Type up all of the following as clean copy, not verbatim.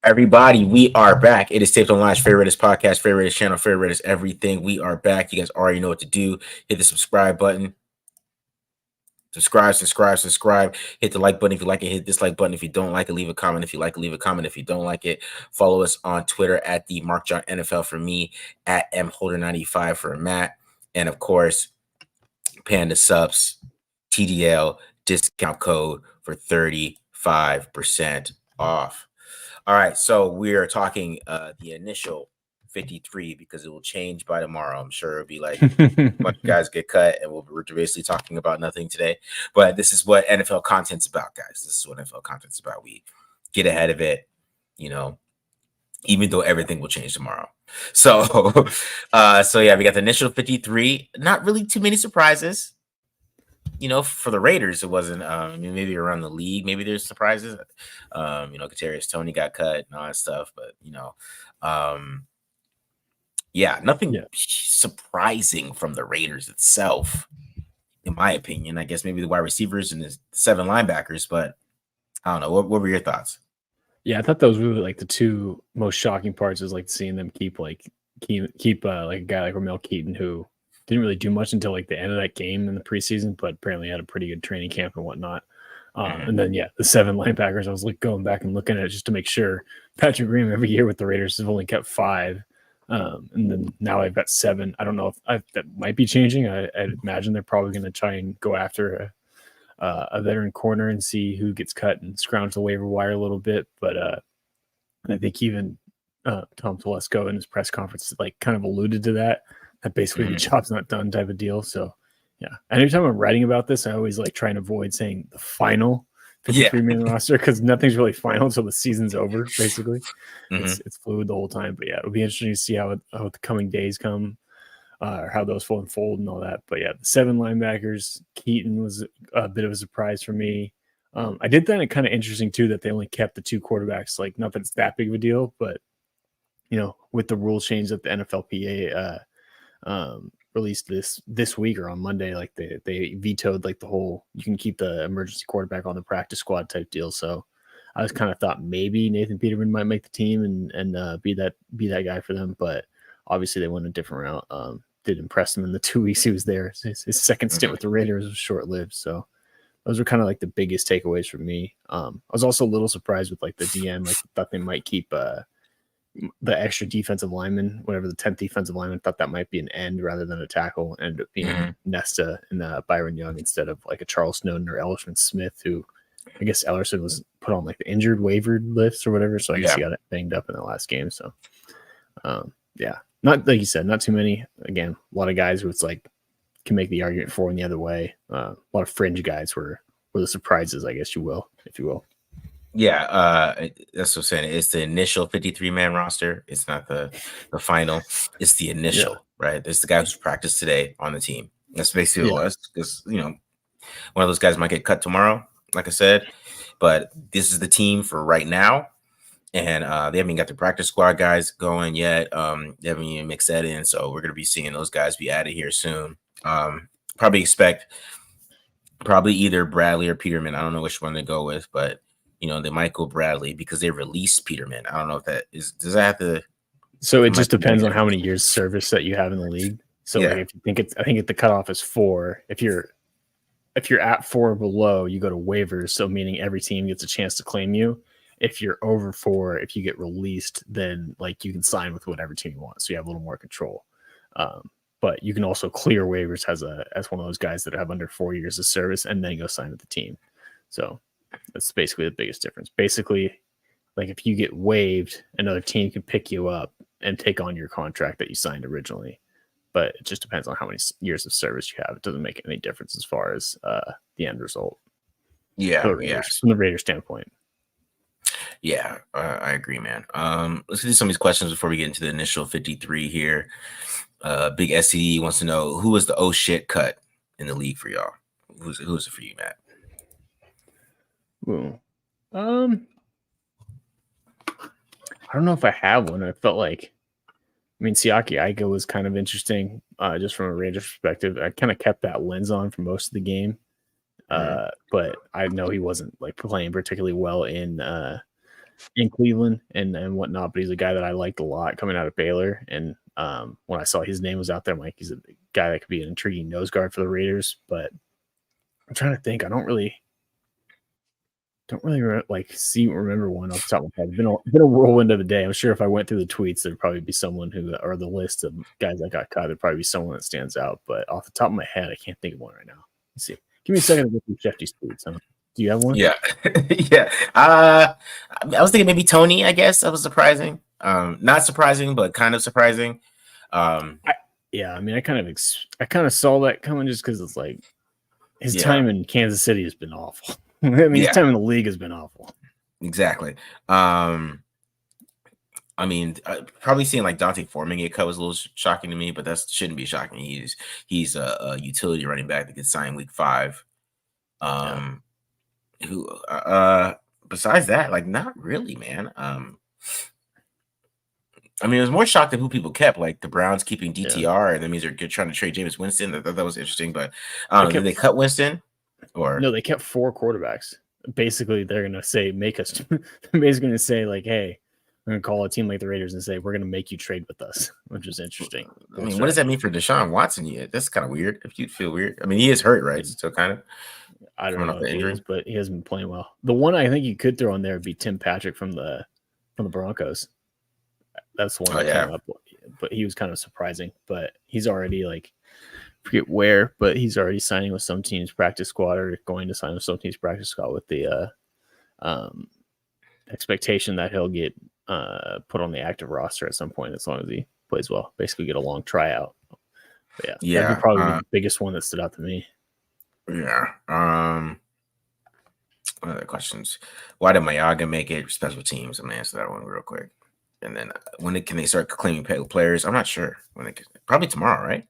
Everybody, we are back. It is Taped Online's favorite podcast, favorite channel, favorite everything. We are back. You guys already know what to do. Hit the subscribe button. Subscribe. Hit the like button if you like it. Hit dislike button if you don't like it. Leave a comment if you like it. Leave a comment if you don't like it. Follow us on Twitter at the Mark John NFL for me, at mholder95 for Matt, and of course, Panda Subs, TDL discount code for 35% off. All right, so we are talking the initial 53 because it will change by tomorrow. I'm sure it'll be like a bunch of guys get cut and we're basically talking about nothing today. But this is what NFL content's about, guys. This is what NFL content's about. We get ahead of it, even though everything will change tomorrow. So, yeah, we got the initial 53. Not really too many surprises. For the Raiders, it wasn't. Maybe around the league, maybe there's surprises. Kadarius Toney got cut and all that stuff, but nothing surprising from the Raiders itself, in my opinion. I guess maybe the wide receivers and the 7 linebackers, but I don't know. What were your thoughts? Yeah, I thought that was really like the two most shocking parts is like seeing them keep like a guy like Ramel Keaton, who didn't really do much until like the end of that game in the preseason, but apparently had a pretty good training camp and whatnot. And then the 7 linebackers, I was like going back and looking at it just to make sure. Patrick Graham every year with the Raiders has only kept 5. And then now I've got 7. I don't know if that might be changing. I imagine they're probably going to try and go after a veteran corner and see who gets cut and scrounge the waiver wire a little bit. But I think even Tom Telesco in his press conference like kind of alluded to that basically the job's not done type of deal. So yeah, anytime I'm writing about this, I always like try and avoid saying the final 53-man roster because nothing's really final until the season's over. Basically, it's fluid the whole time. But yeah, it'll be interesting to see how the coming days come, or how those will unfold and all that. But yeah, the 7 linebackers, Keaton was a bit of a surprise for me. I did find it kind of interesting too that they only kept the 2 quarterbacks. Like, not that it's that big of a deal, but with the rule change that the NFLPA released this week or on Monday, like they vetoed like the whole you can keep the emergency quarterback on the practice squad type deal. So I was kind of thought maybe Nathan Peterman might make the team and be that guy for them, but obviously they went a different route. Did impress him in the 2 weeks he was there. His second stint with the Raiders was short-lived. So those were kind of like the biggest takeaways for me. I was also a little surprised with like the DM, like thought they might keep the extra defensive lineman, whatever the 10th defensive lineman, thought that might be an end rather than a tackle, ended up being Nesta and Byron Young instead of like a Charles Snowden or Ellerson Smith, who I guess Ellerson was put on like the injured waivered list or whatever. So I guess he got banged up in the last game. So not like you said, not too many. Again, a lot of guys who it's like can make the argument for and the other way. A lot of fringe guys were the surprises, I guess you will, if you will. Yeah, that's what I'm saying. It's the initial 53-man roster. It's not the final. It's the initial, right? It's the guy who's practiced today on the team. That's basically what it was. Because one of those guys might get cut tomorrow, like I said. But this is the team for right now, and they haven't got the practice squad guys going yet. They haven't even mixed that in, so we're gonna be seeing those guys be added here soon. Probably either Bradley or Peterman. I don't know which one to go with, but. They might go Bradley because they released Peterman. I don't know if that is. Does that have to? So it just depends on how many years service that you have in the league. So like if you think I think the cutoff is 4. If you're at 4 or below, you go to waivers. So meaning every team gets a chance to claim you. If you're over 4, if you get released, then like you can sign with whatever team you want. So you have a little more control. But you can also clear waivers as one of those guys that have under 4 years of service and then go sign with the team. So. That's basically the biggest difference. Basically, like if you get waived, another team can pick you up and take on your contract that you signed originally. But it just depends on how many years of service you have. It doesn't make any difference as far as the end result. Yeah, from the Raiders standpoint. Yeah, I agree, man. Let's do some of these questions before we get into the initial 53 here. Big SCD wants to know who was the oh shit cut in the league for y'all. Who's it for you, Matt? Ooh. I don't know if I have one. I felt like, Siaki Aiko was kind of interesting, just from a Rangers perspective. I kind of kept that lens on for most of the game, but I know he wasn't like playing particularly well in in Cleveland and whatnot, but he's a guy that I liked a lot coming out of Baylor. And when I saw his name was out there, I'm like, he's a guy that could be an intriguing nose guard for the Raiders. But I'm trying to think. I don't really remember one off the top of my head. It's been a whirlwind of the day. I'm sure if I went through the tweets, there'd probably be someone or the list of guys that got cut. There'd probably be someone that stands out. But off the top of my head, I can't think of one right now. Let's see. Give me a second to go through Shefty's tweets. Do you have one? Yeah, yeah. I was thinking maybe Tony. I guess that was surprising. Not surprising, but kind of surprising. I kind of saw that coming just because it's like his time in Kansas City has been awful. His time in the league has been awful. Exactly. Probably seeing like Dante Foreman get cut was a little shocking to me, but that shouldn't be shocking. He's a utility running back that gets signed week 5. Besides that, like not really, man. It was more shocked at who people kept, like the Browns keeping DTR, and that means they're trying to trade Jameis Winston. I thought that was interesting, but did they cut Winston? Or no, they kept 4 quarterbacks. Basically, they're gonna say they're basically gonna say like, hey, we're gonna call a team like the Raiders and say we're gonna make you trade with us, which is interesting. What does that mean for Deshaun Watson? That's kind of weird. If you feel weird, he is hurt, right? So kind of. I don't know if he is, but he hasn't been playing well. The one I think you could throw in there would be Tim Patrick from the Broncos. That's the one that came up, but he was kind of surprising. But he's already forget where, but he's already signing with some team's practice squad or going to sign with some team's practice squad with the expectation that he'll get put on the active roster at some point as long as he plays well. Basically, get a long tryout. But that'd be probably the biggest one that stood out to me. Yeah. Other questions. Why did Mayaga make it special teams? I'm gonna answer that one real quick. And then when can they start claiming players? I'm not sure. Probably tomorrow, right?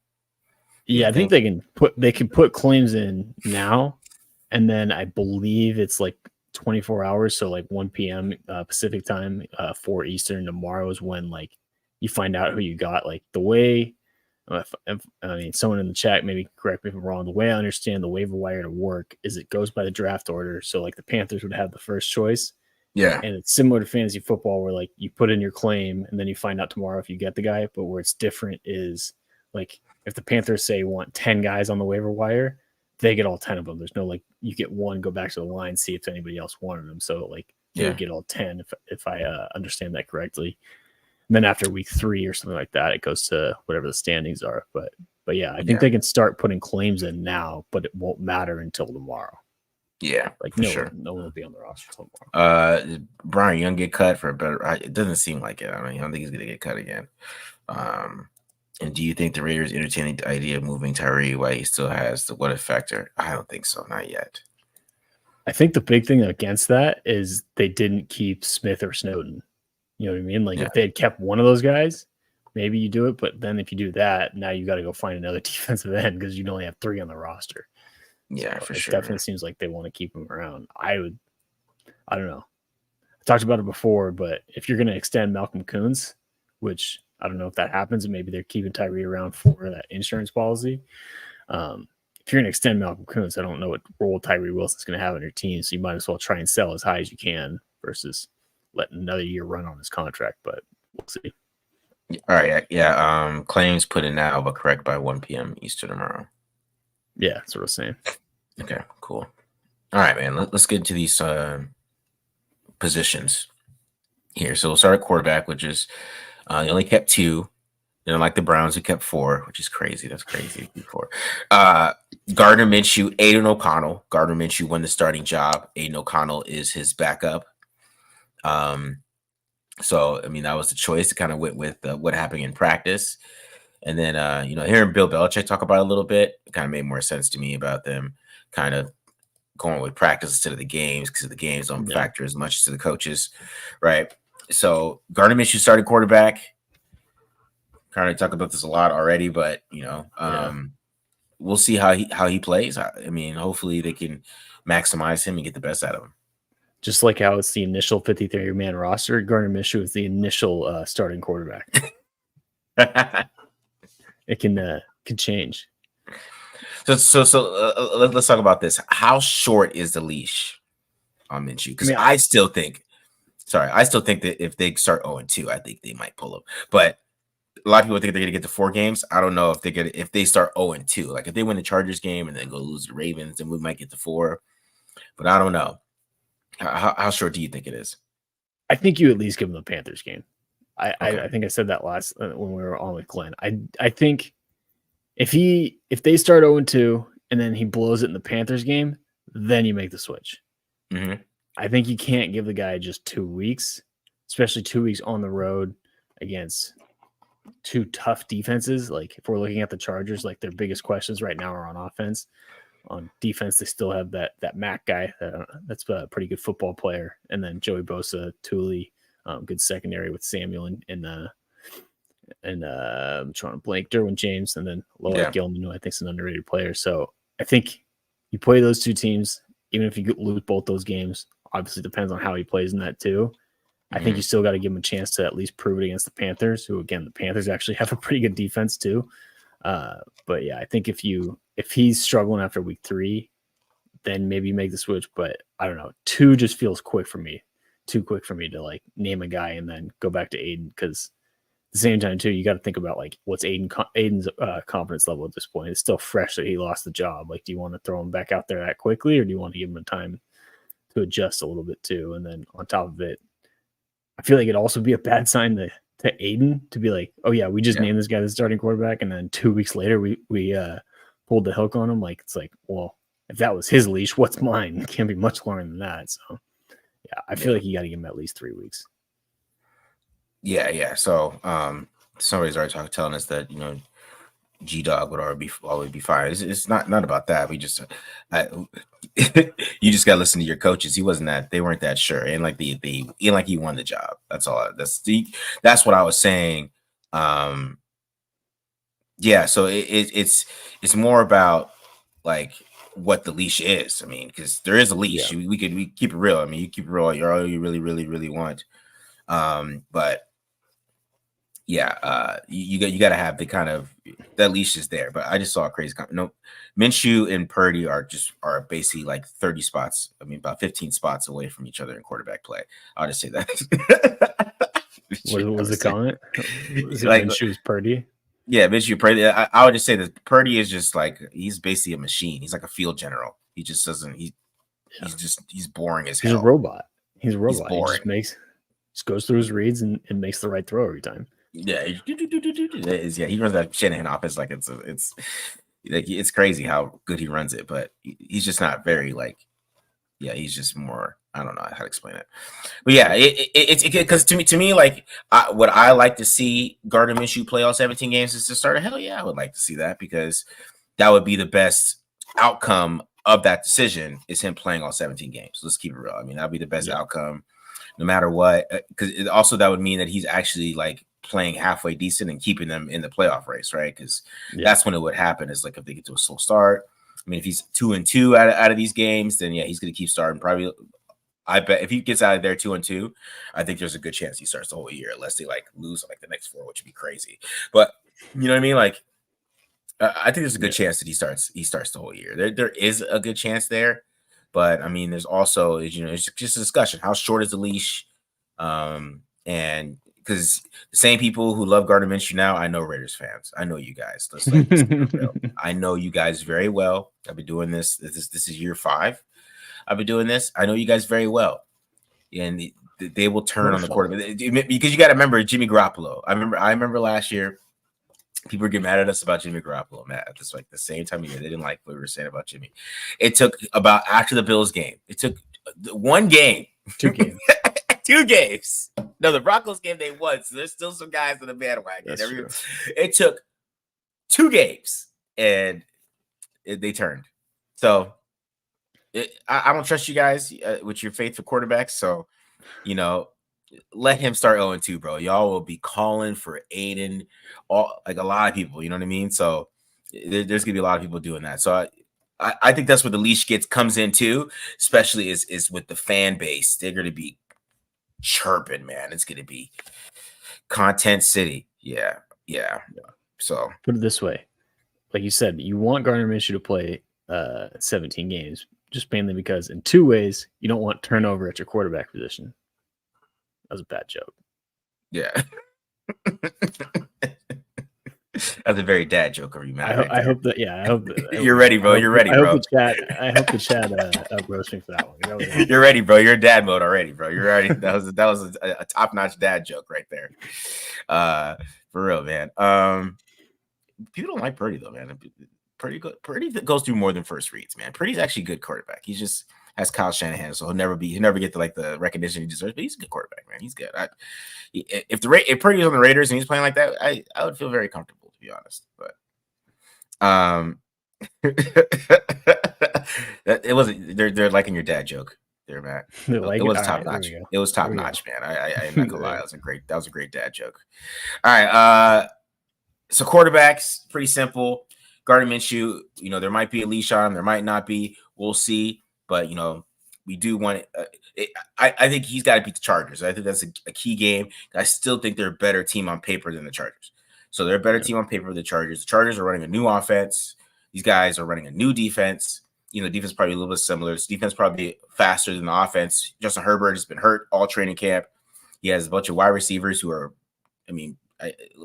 Yeah, I think they can put claims in now, and then I believe it's 24 hours, so 1 p.m. Pacific time, 4 Eastern tomorrow is when you find out who you got. The way, someone in the chat maybe correct me if I'm wrong. The way I understand the waiver wire to work is it goes by the draft order. So the Panthers would have the first choice. Yeah, and it's similar to fantasy football where you put in your claim and then you find out tomorrow if you get the guy. But where it's different is if the Panthers say want 10 guys on the waiver wire, they get all 10 of them. There's no you get one, go back to the line, see if anybody else wanted them. So you get all 10 if I understand that correctly. And then after week 3 or something like that, it goes to whatever the standings are. But yeah, I think they can start putting claims in now, but it won't matter until tomorrow. Yeah, sure. No one will be on the roster tomorrow. Brian Young get cut for a better. It doesn't seem like it. I don't think he's going to get cut again. And do you think the Raiders entertaining the idea of moving Tyree while he still has the what if factor? I don't think so. Not yet. I think the big thing against that is they didn't keep Smith or Snowden. You know what I mean? If they had kept one of those guys, maybe you do it. But then if you do that, now you got to go find another defensive end because you only have 3 on the roster. Yeah, for sure. It definitely seems like they want to keep him around. I don't know. I talked about it before, but if you're going to extend Malcolm Koonce, which I don't know if that happens, and maybe they're keeping Tyree around for that insurance policy. If you're going to extend Malcolm Koonce, I don't know what role Tyree Wilson's going to have on your team, so you might as well try and sell as high as you can versus letting another year run on his contract, but we'll see. All right, yeah. Claims put in now, but correct by 1 p.m. Eastern tomorrow. Yeah, that's what I was saying. Okay, cool. All right, man. Let's get into these positions here. So we'll start at quarterback, which is they only kept 2. Like the Browns, who kept 4, which is crazy. That's crazy. 4. Gardner Minshew, Aiden O'Connell. Gardner Minshew won the starting job. Aiden O'Connell is his backup. So that was the choice. It kind of went with what happened in practice. And then, hearing Bill Belichick talk about it a little bit, it kind of made more sense to me about them kind of going with practice instead of the games because the games don't factor as much to the coaches, right? So Gardner Minshew started quarterback. Kind of talked about this a lot already, but we'll see how he plays. Hopefully they can maximize him and get the best out of him. Just like how it's the initial 53-man roster, Gardner Minshew is the initial starting quarterback. It can change. So let's talk about this. How short is the leash on Minshew? Because I still think Sorry, I still think that if they start 0-2, I think they might pull them. But a lot of people think they're going to get to 4 games. I don't know if they start 0-2. Like if they win the Chargers game and then go lose the Ravens, then we might get to 4. But I don't know. How short do you think it is? I think you at least give them the Panthers game. Okay. I think I said that last when we were on with Glenn. I think if they start 0-2 and then he blows it in the Panthers game, then you make the switch. Mm-hmm. I think you can't give the guy just 2 weeks, especially 2 weeks on the road against 2 tough defenses. Like if we're looking at the Chargers, like their biggest questions right now are on offense. On defense, they still have that Mac guy that's a pretty good football player, and then Joey Bosa, Thule, good secondary with Samuel and I'm trying to blank Derwin James, and then Lloyd Gilman, who I think is an underrated player. So I think you play those 2 teams, even if you lose both those games. Obviously, depends on how he plays in that too. I think you still got to give him a chance to at least prove it against the Panthers, who again the Panthers actually have a pretty good defense too. But yeah, I think if he's struggling after week 3, then maybe you make the switch. But I don't know, 2 just feels quick for me. Too quick for me to like name a guy and then go back to Aiden, because at the same time too, you got to think about like what's Aiden's confidence level at this point. It's still fresh that he lost the job. Like, do you want to throw him back out there that quickly, or do you want to give him time to adjust a little bit too? And then on top of it, I feel like it'd also be a bad sign to Aiden to be like, oh yeah, we just named this guy the starting quarterback, and then 2 weeks later we pulled the hook on him. Like, it's like, well, if that was his leash, what's mine? It can't be much longer than that. So yeah, I feel like you got to give him at least 3 weeks. Yeah. So somebody's already telling us that, G-Dog would always be fine. It's not about that. We just you just gotta listen to your coaches. They weren't that sure, and like he won the job. That's all. That's what I was saying. Yeah. So it's more about like what the leash is. I mean, because there is a leash. We keep it real. I mean, you keep it real. You're all you really, really, really want. But yeah, you got to have the kind of that leash is there. But I just saw a crazy. Minshew and Purdy are basically like 30 spots. I mean, about 15 spots away from each other in quarterback play. I'll just say that. What was the comment? Was it like Minshew's Purdy? Yeah, Minshew Purdy. I would just say that Purdy is just like he's basically a machine. He's like a field general. He just doesn't. He's boring as hell. He's a robot. He's a robot. He's boring. He just goes through his reads and makes the right throw every time. Yeah, he runs that Shanahan offense like it's crazy how good he runs it, but he's just not very he's just more. I don't know how to explain it, but yeah, it's because to me like what I like to see Gardner Minshew play all 17 games is to start. Hell yeah, I would like to see that, because that would be the best outcome of that decision is him playing all 17 games. Let's keep it real. I mean, that'd be the best outcome no matter what, because also that would mean that he's actually like playing halfway decent and keeping them in the playoff race, right? Because that's when it would happen, is like if they get to a slow start. I mean, if he's 2-2 out of these games, then yeah, he's going to keep starting. Probably, I bet if he gets out of there 2-2, I think there's a good chance he starts the whole year, unless they like lose like the next 4, which would be crazy. But you know what I mean? Like, I think there's a good chance that he starts the whole year. There is a good chance there, but I mean, there's also it's just a discussion. How short is the leash? And because the same people who love Gardner Minshew now, I know Raiders fans. I know you guys. I know you guys very well. I've been doing this. This is year 5. I've been doing this. I know you guys very well, and they will turn on the quarterback, because you got to remember Jimmy Garoppolo. I remember last year, people were getting mad at us about Jimmy Garoppolo. Matt, at this like the same time of year, they didn't like what we were saying about Jimmy. It took about after the Bills game. It took 1 game, 2 games. 2 games. No, the Broncos game they won, so there's still some guys in the bandwagon. It took 2 games, and they turned. So I don't trust you guys with your faith for quarterbacks. So, let him start 0-2, bro. Y'all will be calling for Aiden, like a lot of people. You know what I mean? So there's gonna be a lot of people doing that. So I think that's where the leash comes in too, especially is with the fan base. They're gonna be chirping, man. It's gonna be content city. Yeah. So put it this way, like you said, you want Gardner Minshew to play 17 games, just mainly because in 2 ways you don't want turnover at your quarterback position. That was a bad joke. Yeah. That's a very dad joke of you, Matt. I hope that. Yeah, I hope that, You're ready, bro. You're ready, I hope bro. I hope the chat roast me for that one. That was awesome. You're ready, bro. You're in dad mode already, bro. You're ready. That was a top notch dad joke right there. For real, man. People don't like Purdy though, man. Purdy goes through more than first reads, man. Purdy's actually a good quarterback. He just has Kyle Shanahan, so he'll never get to like the recognition he deserves. But he's a good quarterback, man. He's good. If Purdy was on the Raiders and he's playing like that, I would feel very comfortable, to be honest. But it wasn't. They're liking your dad joke there, Matt. It was top notch. It was top notch, man. I'm not gonna lie. That was a great dad joke. All right. So quarterbacks, pretty simple. Gardner Minshew, there might be a leash on him, there might not be. We'll see. But we do want it. I think he's got to beat the Chargers. I think that's a key game. I still think they're a better team on paper than the Chargers. So they're a better team on paper than the Chargers. The Chargers are running a new offense. These guys are running a new defense. Defense probably a little bit similar. This defense probably faster than the offense. Justin Herbert has been hurt all training camp. He has a bunch of wide receivers who are,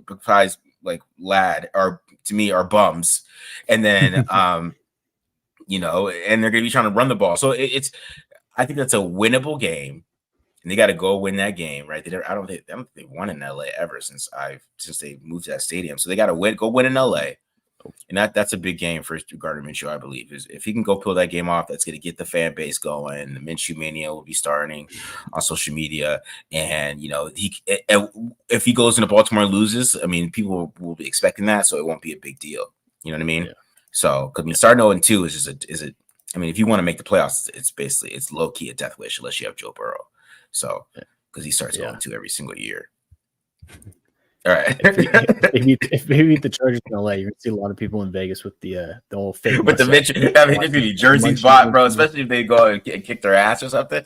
besides like Lad, to me are bums. And then, and they're going to be trying to run the ball. So I think that's a winnable game. And they got to go win that game, right? I don't think they've won in LA ever since they moved to that stadium. So they got to go win in LA. And that's a big game for Gardner Minshew, I believe. Is if he can go pull that game off, that's going to get the fan base going. The Minshew mania will be starting on social media, and if he goes into Baltimore and loses, people will be expecting that, so it won't be a big deal. You know what I mean? Yeah. So, because starting 0-2 is if you want to make the playoffs, it's low key a death wish unless you have Joe Burrow. So, because he starts 0-2 every single year. All right. if they beat the Chargers in LA, you're gonna see a lot of people in Vegas with the whole fake. With the it's gonna be jersey spot, bro. Especially if they go and kick their ass or something.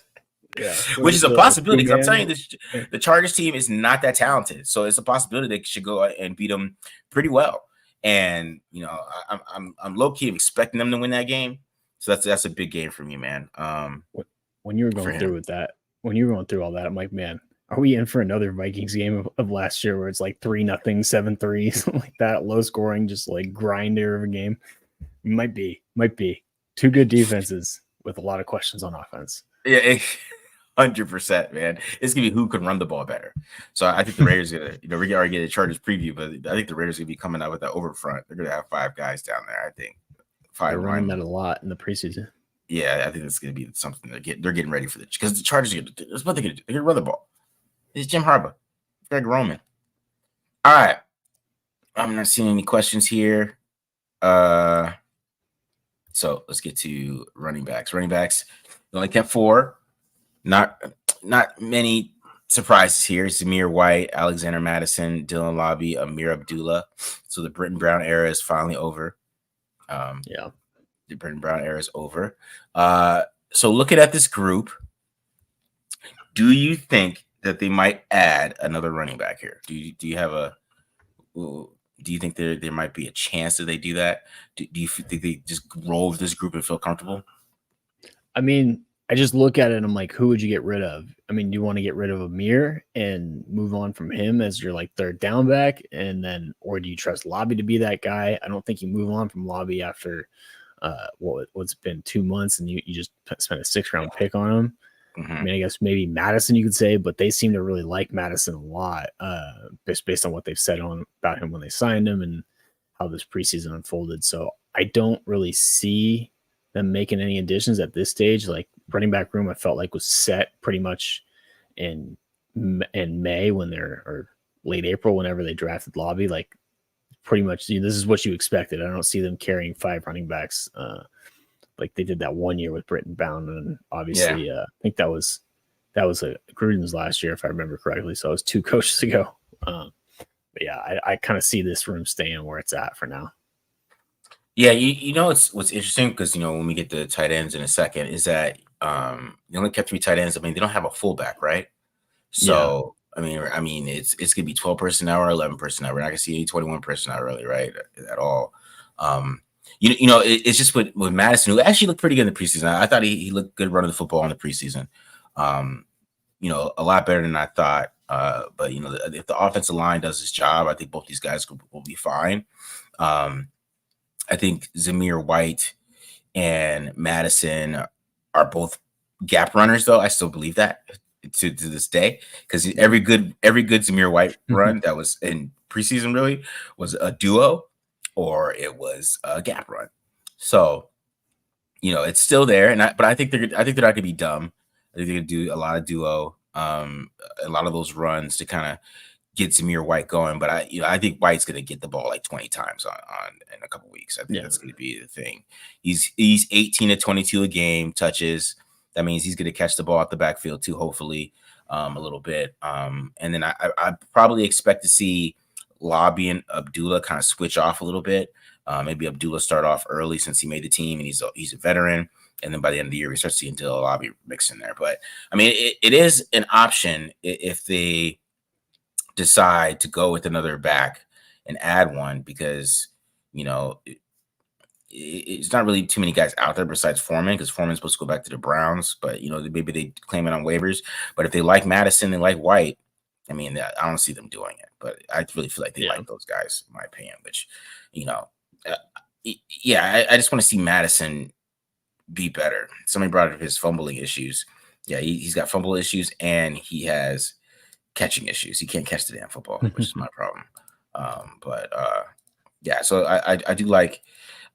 Yeah, which is a possibility. Because I'm telling you, the Chargers team is not that talented, so it's a possibility they should go and beat them pretty well. And I'm low key expecting them to win that game. So that's a big game for me, man. When you were going through with that, when you were going through all that, I'm like, man. Are we in for another Vikings game of last year where it's like 3-0, 7-3, something like that, low scoring, just like grinder of a game? Might be. Two good defenses with a lot of questions on offense. Yeah, 100%, man. It's gonna be who can run the ball better. So I think the Raiders gonna, we already get a Chargers preview, but I think the Raiders gonna be coming out with that over front. They're gonna have 5 guys down there. I think 5. They're running that a lot in the preseason. Yeah, I think it's gonna be something they're getting ready for because the Chargers that's what they're gonna do. They're gonna run the ball. It's Jim Harbaugh, Greg Roman. All right. I'm not seeing any questions here. So let's get to running backs. Running backs, we only kept 4. Not many surprises here. Zamir White, Alexander Madison, Dylan Lobby, Amir Abdullah. So the Britton Brown era is finally over. The Britton Brown era is over. So looking at this group, do you think that they might add another running back here? Do you think there might be a chance that they do that? Do you think they just roll with this group and feel comfortable? I just look at it and I'm like, who would you get rid of? Do you want to get rid of Amir and move on from him as your like third down back? And then, or do you trust Lobby to be that guy? I don't think you move on from Lobby after what's been 2 months and you just spent a 6th-round pick on him. Mm-hmm. I guess maybe Madison you could say, but they seem to really like Madison a lot, just based on what they've said about him when they signed him and how this preseason unfolded. So I don't really see them making any additions at this stage. Like running back room, I felt like was set pretty much in May or late April, whenever they drafted Lobby. Like pretty much, this is what you expected. I don't see them carrying 5 running backs. Like they did that 1 year with Britton Brown, and obviously, I think that was Gruden's last year, if I remember correctly. So it was 2 coaches ago. But yeah, I kind of see this room staying where it's at for now. Yeah, it's what's interesting because when we get the tight ends in a second is that you only kept 3 tight ends. They don't have a fullback, right? So it's gonna be 12 personnel or 11 personnel. We're not gonna see 21 personnel really, right? At all. It's just with Madison, who actually looked pretty good in the preseason. I thought he looked good running the football in the preseason. a lot better than I thought. But if the offensive line does its job, I think both these guys will be fine. I think Zamir White and Madison are both gap runners, though. I still believe that to this day, because every good Zamir White run that was in preseason really was a duo or it was a gap run. So it's still there, but I think they're not going to be dumb. I think they're going to do a lot of duo, a lot of those runs to kind of get Zamir White going. But I think White's going to get the ball like 20 times on in a couple weeks. I think that's going to be the thing. He's 18 to 22 a game touches. That means he's going to catch the ball at the backfield too, hopefully a little bit. And then I probably expect to see Lobby and Abdullah kind of switch off a little bit. Maybe Abdullah start off early since he made the team and he's a veteran. And then by the end of the year, we start seeing Dylan Lobby mix in there. But I mean, it is an option if they decide to go with another back and add one, because it's not really too many guys out there besides Foreman, because Foreman's supposed to go back to the Browns, but maybe they claim it on waivers. But if they like Madison and like White, I mean, I don't see them doing it. But I really feel like they like those guys, in my opinion. Which, I just want to see Madison be better. Somebody brought up his fumbling issues. Yeah, he's got fumble issues and he has catching issues. He can't catch the damn football, which is my problem. So I do like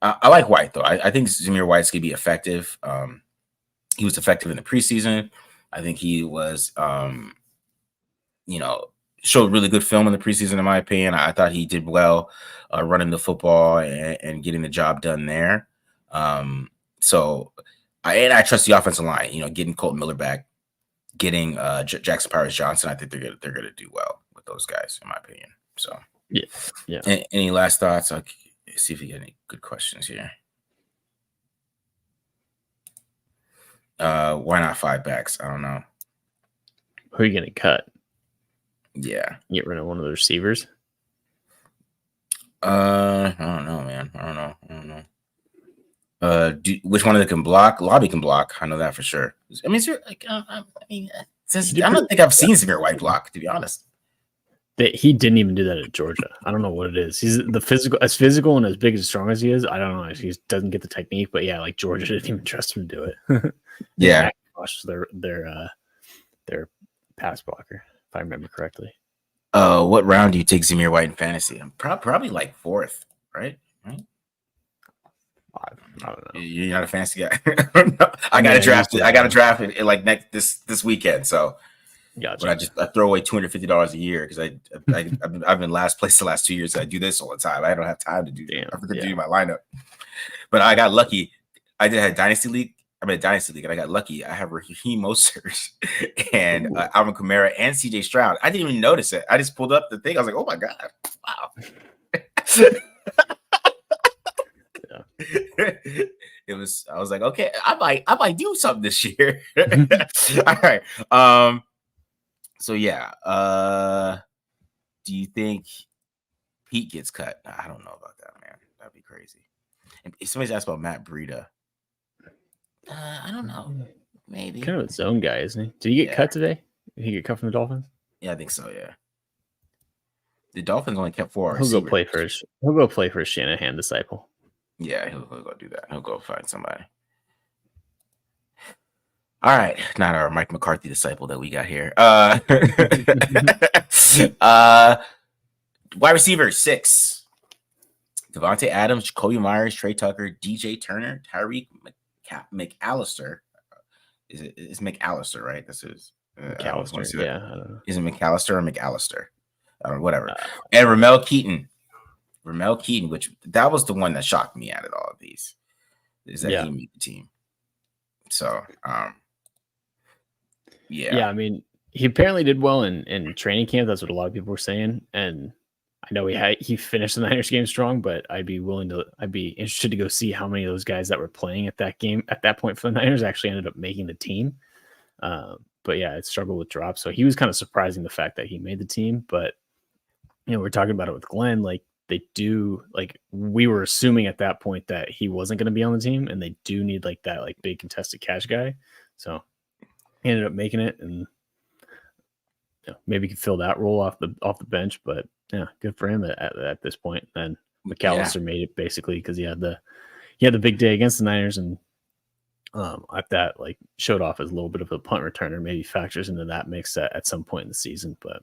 I like White, though. I think Zamir White's gonna be effective. He was effective in the preseason. I think he was showed really good film in the preseason, in my opinion. I thought he did well running the football and getting the job done there. So I trust the offensive line, getting Colton Miller back, getting Jackson Powers Johnson. I think they're gonna do well with those guys, in my opinion. So yeah. Any last thoughts? I'll see if you get any good questions here. Why not 5 backs? I don't know. Who are you gonna cut? Yeah, get rid of one of the receivers. I don't know, man. I don't know. Which one of them can block? Lobby can block. I know that for sure. I mean, I don't think I've seen Zamir White block, to be honest. He didn't even do that at Georgia. I don't know what it is. He's as physical and as big as strong as he is. I don't know. He doesn't get the technique, but yeah, like Georgia didn't even trust him to do it. Yeah, their pass blocker, if I remember correctly. What round do you take Zamir White in fantasy? I'm probably like 4th, right? I don't know. You're not a fantasy guy. I got to draft it. I got to draft it like this weekend. So, gotcha. But I throw away $250 a year because I've been last place the last 2 years. So I do this all the time. I don't have time to do my lineup. But I got lucky. I did have Dynasty League. I'm in a Dynasty League, and I got lucky. I have Raheem Mostert and Alvin Kamara and CJ Stroud. I didn't even notice it. I just pulled up the thing. I was like, oh my God, wow. I was like, okay, I might do something this year. All right. So yeah. Do you think Pete gets cut? I don't know about that, man. That'd be crazy. And if somebody's asked about Matt Breida, I don't know. Maybe kind of a zone guy, isn't he? Did he get cut today? Did he get cut from the Dolphins? Yeah, I think so. Yeah. The Dolphins only kept 4. He'll go play for his Shanahan disciple. Yeah, he'll go do that. He'll go find somebody. All right, not our Mike McCarthy disciple that we got here. Wide receiver 6. Devontae Adams, Jacoby Myers, Trey Tucker, DJ Turner, Tyreek McAllister. Is McAllister, right? This is McAllister. Yeah, I don't know. Is it McAllister or McAllister? Whatever. And Ramel Keaton, which that was the one that shocked me out of all of these, is that he made the team. So, yeah. I mean, he apparently did well in training camp. That's what a lot of people were saying, and I know he finished the Niners game strong, but I'd be interested to go see how many of those guys that were playing at that game at that point for the Niners actually ended up making the team. But yeah, it struggled with drops, so he was kind of surprising the fact that he made the team. But we're talking about it with Glenn, like they do, like we were assuming at that point that he wasn't going to be on the team, and they do need like that like big contested catch guy. So he ended up making it, and maybe could fill that role off the bench. But yeah, good for him at this point. And McAllister made it basically because he had the big day against the Niners, and at that like showed off as a little bit of a punt returner. Maybe factors into that mix at some point in the season. But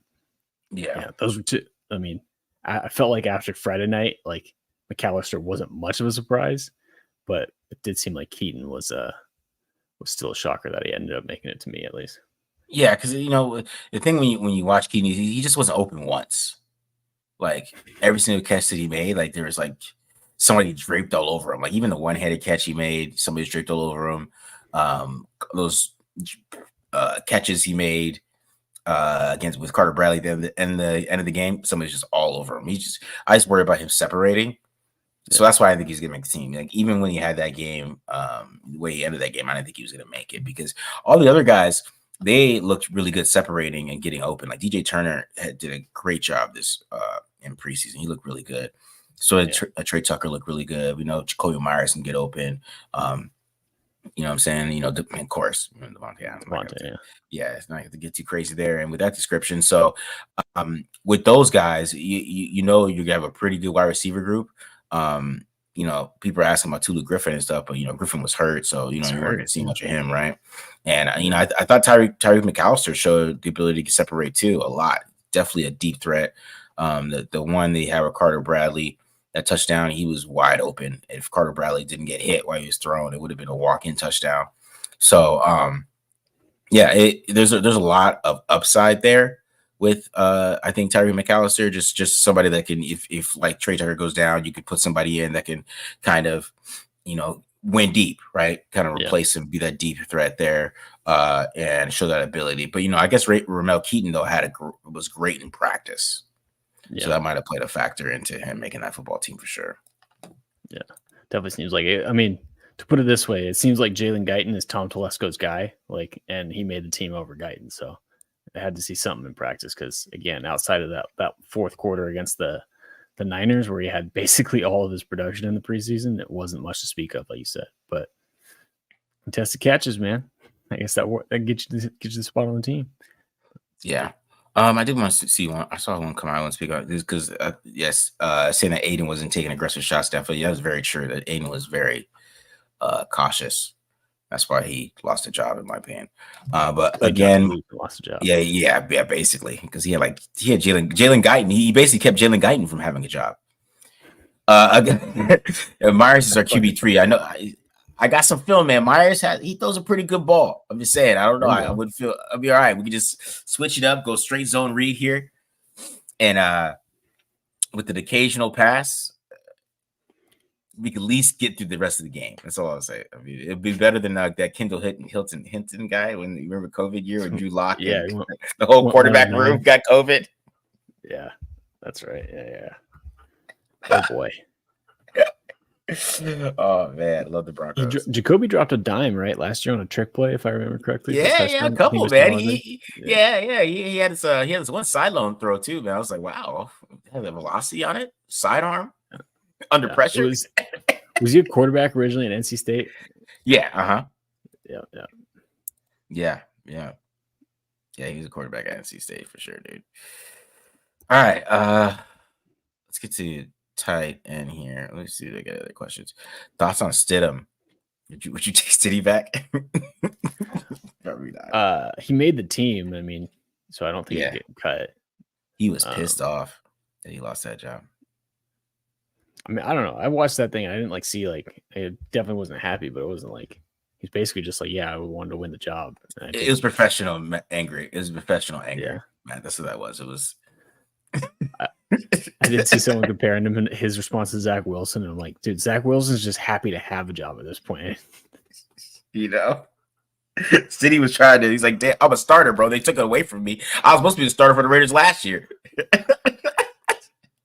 yeah, those were two. I mean, I felt like after Friday night, like McAllister wasn't much of a surprise, but it did seem like Keaton was still a shocker that he ended up making it, to me at least. Yeah, because the thing when you watch Keaton, he just wasn't open once. Like every single catch that he made, like there was like somebody draped all over him. Like even the one-handed catch he made, somebody's draped all over him. Those catches he made against with Carter Bradley at the end of the game, somebody's just all over him. I just worry about him separating. So that's why I think he's gonna make the team. Like even when he had that game, the way he ended that game, I didn't think he was gonna make it because all the other guys, they looked really good separating and getting open. Like DJ Turner did a great job this in preseason. He looked really good. So Trey Tucker looked really good. We know Jacoby Myers can get open. You know what I'm saying? Of course, Devontae, yeah, it's not going to get too crazy there. And with that description, so with those guys, you have a pretty good wide receiver group. People are asking about Tulu Griffin and stuff, but Griffin was hurt, so you weren't going to see much of him, right? And I thought Tyreek McAllister showed the ability to separate too a lot. Definitely a deep threat. The one they had with Carter Bradley, that touchdown, he was wide open. If Carter Bradley didn't get hit while he was throwing, it would have been a walk-in touchdown. So there's a lot of upside there with I think Tyree McAllister, just somebody that can, if like Trey Tucker goes down, you could put somebody in that can kind of win deep, right? Kind of replace him, be that deep threat there, and show that ability. But I guess Ramel Keaton though was great in practice. Yeah. So that might have played a factor into him making that football team for sure. Yeah, definitely seems like it. I mean, to put it this way, it seems like Jalen Guyton is Tom Telesco's guy, and he made the team over Guyton. So I had to see something in practice because, again, outside of that fourth quarter against the Niners, where he had basically all of his production in the preseason, it wasn't much to speak of, like you said. But contested catches, man, I guess that gets you the spot on the team. Yeah. I did want to see one. I saw one come out and speak about this because, saying that Aiden wasn't taking aggressive shots. Definitely, that was very true. That Aiden was very cautious. That's why he lost a job, in my opinion. But again, he lost a job. Yeah, basically, because he had Jalen Guyton. He basically kept Jalen Guyton from having a job. Again, Myers is our QB3. I know. I got some film, man. Myers he throws a pretty good ball. I'm just saying. I don't know. I would feel I'll be all right. We can just switch it up, go straight zone read here, and with an occasional pass, we can at least get through the rest of the game. That's all I'll say. I mean, it'd be better than that Kendall Hinton guy when you remember COVID year when Drew Lock and the whole quarterback room got COVID. Yeah, that's right. Yeah. Oh boy. Oh man, I love the Broncos. Jacoby dropped a dime right last year on a trick play, if I remember correctly. Yeah, a couple, man. He had this one sideline throw too, man. I was like, wow, had the velocity on it, sidearm, under pressure. Was he a quarterback originally at NC State? Yeah, Yeah. Yeah, he was a quarterback at NC State for sure, dude. All right, let's get to tight end here. Let's see if they got other questions. Thoughts on Stidham? Would you take Stiddy back? Probably not. He made the team. I mean, so I don't think he's getting cut. He was pissed off that he lost that job. I mean, I don't know. I watched that thing. I didn't see I definitely wasn't happy, but it wasn't he's basically just I wanted to win the job. It was professional angry. It was professional anger. Yeah. Man, that's what that was. It was. I did see someone comparing him and his response to Zach Wilson, and I'm like, dude, Zach Wilson's just happy to have a job at this point. City was trying to. He's like, damn, I'm a starter, bro. They took it away from me. I was supposed to be the starter for the Raiders last year.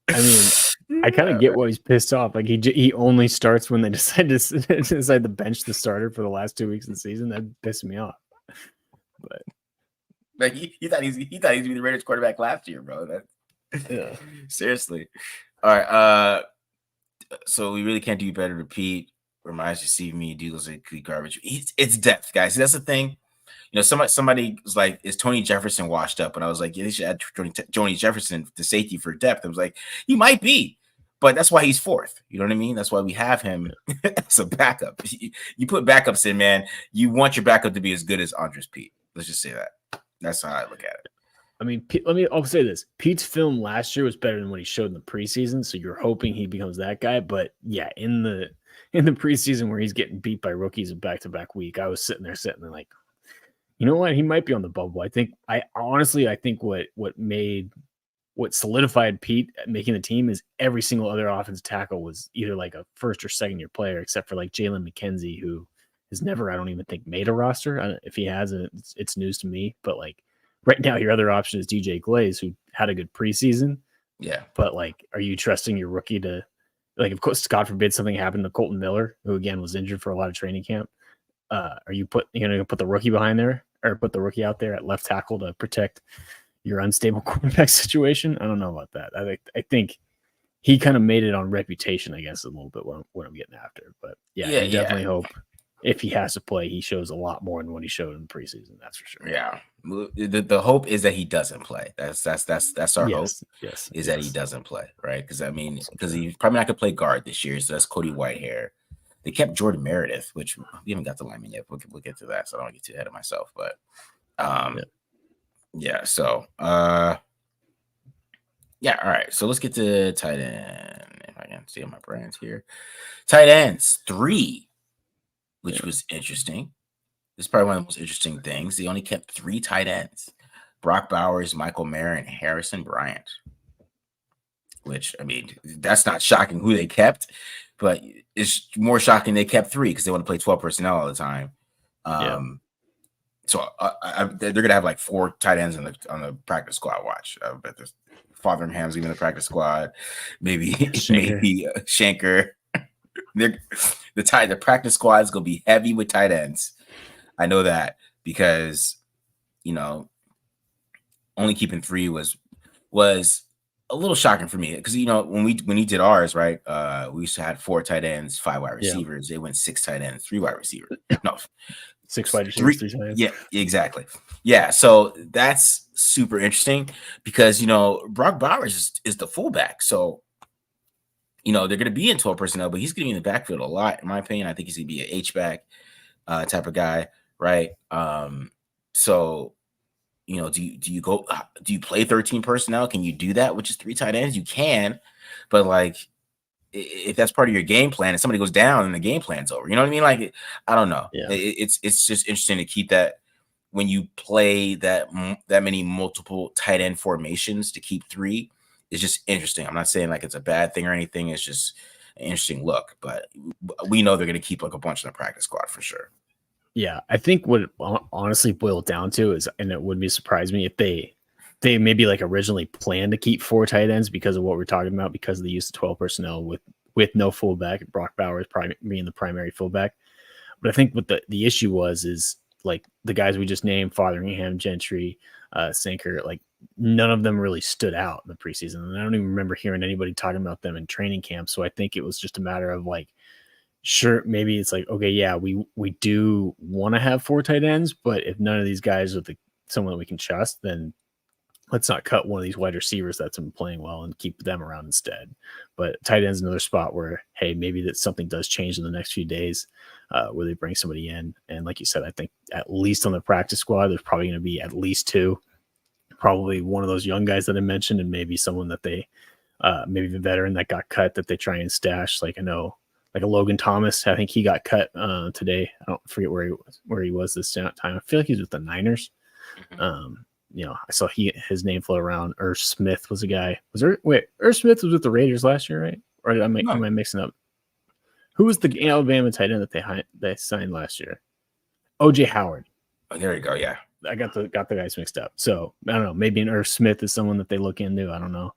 I mean, I kind of get why he's pissed off. He only starts when they decide to bench the starter for the last 2 weeks of the season. That pissed me off. But he thought he's going to be the Raiders quarterback last year, bro. Yeah. Seriously. All right. So we really can't do better. Repeat. Reminds you, see me, do those complete garbage. It's depth, guys. See, that's the thing. somebody was like, "Is Tony Jefferson washed up?" And I was like, "Yeah, they should add Tony Jefferson to safety for depth." I was like, "He might be, but that's why he's fourth." You know what I mean? That's why we have him as a backup. You put backups in, man. You want your backup to be as good as Andres Pete. Let's just say that. That's how I look at it. I mean, I'll say this: Pete's film last year was better than what he showed in the preseason. So you're hoping he becomes that guy. But yeah, in the preseason where he's getting beat by rookies in back-to-back week, I was sitting there like, you know what? He might be on the bubble. I think what solidified Pete making the team is every single other offensive tackle was either like a first or second year player, except for like Jalen McKenzie, who has never, I don't even think, made a roster. If he has, it's news to me. But like right now, your other option is DJ Glaze, who had a good preseason. Yeah. But like, are you trusting your rookie to, like, of course, God forbid something happened to Colton Miller, who again was injured for a lot of training camp. Are you going to put the rookie behind there, or put the rookie out there at left tackle to protect your unstable quarterback situation? I don't know about that. I think he kind of made it on reputation, I guess, a little bit what I'm getting after. But yeah, I definitely hope if he has to play, he shows a lot more than what he showed in the preseason. That's for sure. Yeah. The hope is that he doesn't play. That's our hope. Yes. That he doesn't play, right? Because he's probably not gonna play guard this year. So that's Cody Whitehair. They kept Jordan Meredith, which we haven't got the lineman yet. We'll get to that, so I don't want to get too ahead of myself. But yeah. So yeah. All right. So let's get to tight end. If I can see my brands here, tight ends 3, which was interesting. This is probably one of the most interesting things. They only kept 3 tight ends: Brock Bowers, Michael Mayer, and Harrison Bryant. Which, I mean, that's not shocking who they kept, but it's more shocking they kept 3 because they want to play 12 personnel all the time. So they're gonna have like 4 tight ends on the practice squad. Watch, I bet there's Fotherham's even in the practice squad. Maybe Shanker. The practice squad is gonna be heavy with tight ends. I know that because only keeping 3 was a little shocking for me because when we did ours, right, we used to have 4 tight ends, 5 wide receivers. They went 6 tight ends, 3 wide receivers. No, 6 wide receivers, 3 tight ends. Yeah, exactly. Yeah, so that's super interesting because Brock Bowers is the fullback, so they're going to be in 12 personnel, but he's going to be in the backfield a lot. In my opinion, I think he's going to be an H-back type of guy, right? So. Do you play 13 personnel? Can you do that with just 3 tight ends? You can, but like if that's part of your game plan and somebody goes down and the game plan's over, you know what I mean? Like, I don't know. Yeah. It's just interesting to keep that when you play that many multiple tight end formations to keep 3 is just interesting. I'm not saying like it's a bad thing or anything. It's just an interesting look, but we know they're going to keep like a bunch in the practice squad for sure. Yeah, I think what it honestly boiled down to is, and it wouldn't surprise me if they maybe like originally planned to keep 4 tight ends because of what we're talking about, because of the use of 12 personnel with no fullback, Brock Bowers being the primary fullback. But I think what the issue is like the guys we just named, Fotheringham, Gentry, Sinker, like none of them really stood out in the preseason. And I don't even remember hearing anybody talking about them in training camp. So I think it was just a matter of like, sure, maybe it's like, okay, yeah, we do want to have 4 tight ends, but if none of these guys are someone that we can trust, then let's not cut one of these wide receivers that's been playing well and keep them around instead. But tight end's another spot where, hey, maybe that something does change in the next few days where they bring somebody in. And like you said, I think at least on the practice squad, there's probably going to be at least 2, probably one of those young guys that I mentioned, and maybe someone that they, maybe the veteran that got cut that they try and stash. Like I know, like a Logan Thomas, I think he got cut today. I don't forget where he was this time. I feel like he's with the Niners. Mm-hmm. I saw his name float around. Irv Smith was a guy. Irv Smith was with the Raiders last year, right? Or am I mixing up? Who was the Alabama tight end that they signed last year? OJ Howard. Oh, there you go. Yeah, I got the guys mixed up. So I don't know. Maybe an Irv Smith is someone that they look into. I don't know.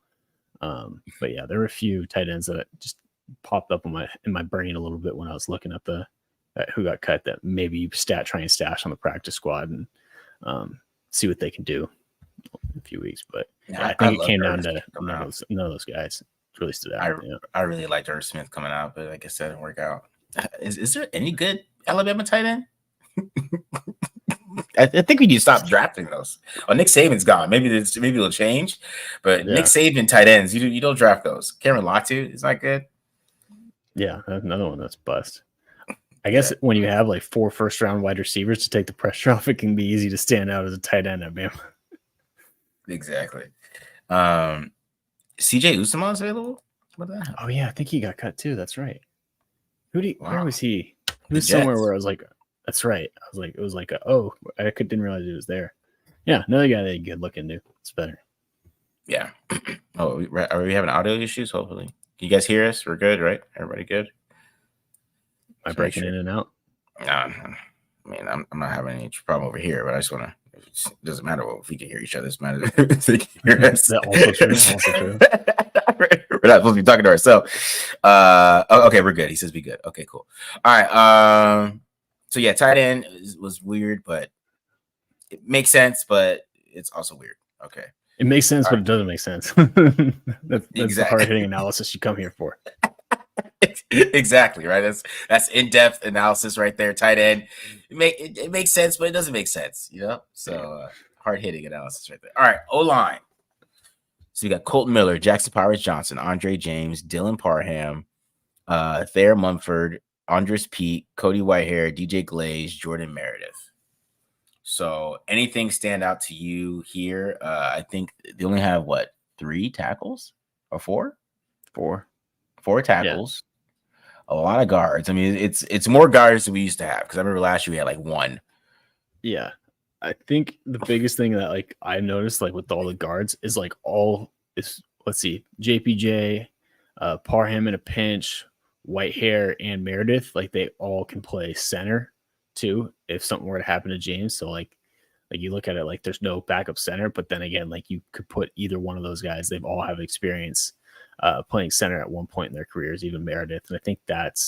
But yeah, there were a few tight ends that just popped up in my brain a little bit when I was looking at who got cut that maybe try and stash on the practice squad and see what they can do in a few weeks. But yeah, I think it came down to none of those guys really stood out. I really liked Irv Smith coming out, but like I said, it didn't work out. Is there any good Alabama tight end? I think we need to stop drafting those. Oh, Nick Saban's gone. Maybe it'll change, but Nick Saban tight ends, you don't draft those. Cameron Latu is not good. Yeah, another one that's bust. I guess when you have like 4 first-round wide receivers to take the pressure off, it can be easy to stand out as a tight end at Bama. Exactly. CJ Usman's available? What the hell? Oh yeah, I think he got cut too. That's right. Where was he? He was The somewhere Jets. where I was like, that's right. I was like, it was like, I didn't realize it was there. Yeah, another guy that good looking dude. It's better. Yeah. Oh, are we having audio issues? Hopefully. Can you guys hear us? We're good, right? Everybody good? Am I breaking in and out? No. I mean, I'm not having any problem over here, but I just want to. It doesn't matter if we can hear each other. It matters if they can hear us. That's also true. Also true. We're not supposed to be talking to ourselves. Okay, we're good. He says be good. Okay, cool. All right. So yeah, tight end was weird, but it makes sense, but it's also weird. Okay. It makes sense, but it doesn't make sense. That's the hard-hitting analysis you come here for. Exactly, right? That's in-depth analysis right there. Tight end, it makes sense, but it doesn't make sense, you know. So hard-hitting analysis right there. All right, O-line. So you got Colton Miller, Jackson Powers Johnson, Andre James, Dylan Parham, Thayer Munford, Andres Pete, Cody Whitehair, DJ Glaze, Jordan Meredith. So anything stand out to you here? I think they only have 3 tackles or 4? 4 tackles. Yeah. A lot of guards. I mean, it's more guards than we used to have, because I remember last year we had like 1. Yeah. I think the biggest thing that I noticed with all the guards is let's see, JPJ, Parham in a pinch, Whitehair, and Meredith, they all can play center too if something were to happen to James. So you look at it there's no backup center, but then again, you could put either one of those guys. They've all have experience playing center at one point in their careers, even Meredith. And I think that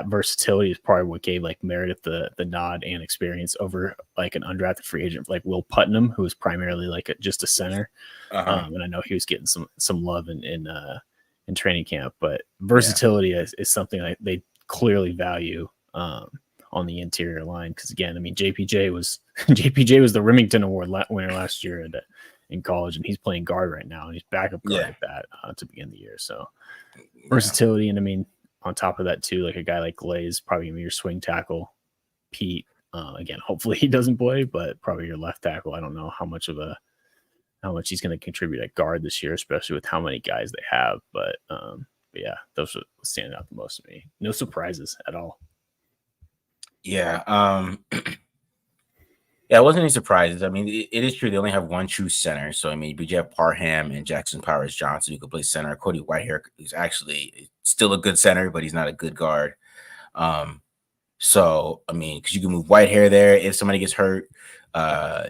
versatility is probably what gave Meredith the nod and experience over an undrafted free agent like Will Putnam, who was primarily just a center. And I know he was getting some love in training camp, but versatility is something they clearly value on the interior line. Because again, I mean, JPJ was the Remington Award winner last year in college, and he's playing guard right now, and he's backup guard at that to begin the year. So versatility, and I mean, on top of that too, a guy like Glaze probably gonna be your swing tackle. Pete, again, hopefully he doesn't play, but probably your left tackle. I don't know how much he's going to contribute at guard this year, especially with how many guys they have. But yeah, those stand out the most to me. No surprises at all. Yeah. Yeah, it wasn't any surprises. I mean, it is true they only have 1 true center. So I mean, but you have Parham and Jackson Powers Johnson who could play center. Cody Whitehair is actually still a good center, but he's not a good guard. So I mean, because you can move Whitehair there if somebody gets hurt.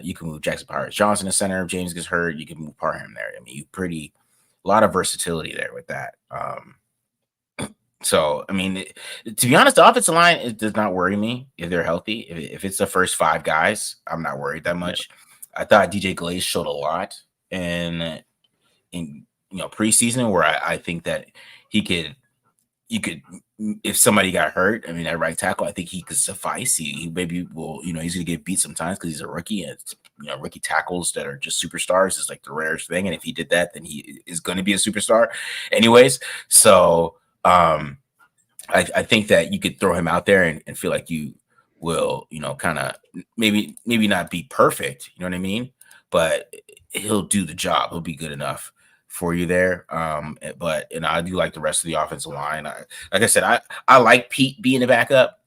You can move Jackson Powers Johnson to center. If James gets hurt, you can move Parham there. I mean, a lot of versatility there with that. So, I mean, to be honest, the offensive line, it does not worry me if they're healthy. If it's the first 5 guys, I'm not worried that much. Yeah. I thought DJ Glaze showed a lot in preseason, where I think that you could, if somebody got hurt, I mean, at right tackle, I think he could suffice. He maybe will, he's going to get beat sometimes because he's a rookie, and rookie tackles that are just superstars is the rarest thing. And if he did that, then he is going to be a superstar anyways. So, I think that you could throw him out there and feel like you will, kind of maybe not be perfect, you know what I mean? But he'll do the job. He'll be good enough for you there. But I do like the rest of the offensive line. Like I said, I like Pete being the backup.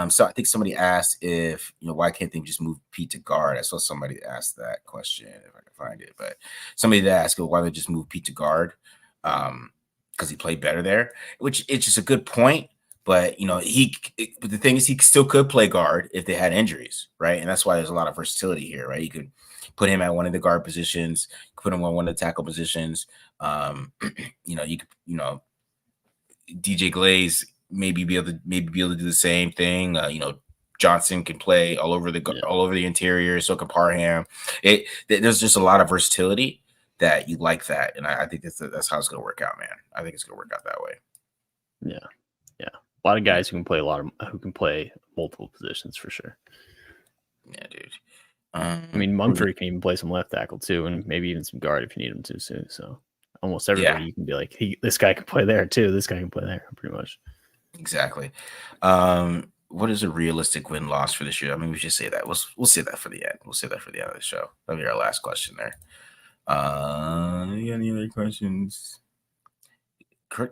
So I think somebody asked if, why can't they just move Pete to guard? I saw somebody ask that question, if I can find it. But somebody did ask, why they just move Pete to guard? Because he played better there, which it's just a good point. But but the thing is, he still could play guard if they had injuries, right? And that's why there's a lot of versatility here, right? You could put him at one of the guard positions, put him on one of the tackle positions. You could, DJ Glaze maybe be able to do the same thing. Johnson can play all over the interior, so can Parham. There's just a lot of versatility that you like that, and I think that's how it's going to work out, man. I think it's going to work out that way. Yeah. A lot of guys who can play multiple positions for sure. Yeah, dude. I mean, Mumford can even play some left tackle too, and maybe even some guard if you need him to soon. So almost everybody you can be like, this guy can play there too. This guy can play there, pretty much. Exactly. What is a realistic win-loss for this year? I mean, we should say that. We'll say that for the end. We'll say that for the end of the show. That'll be our last question there. You got any other questions?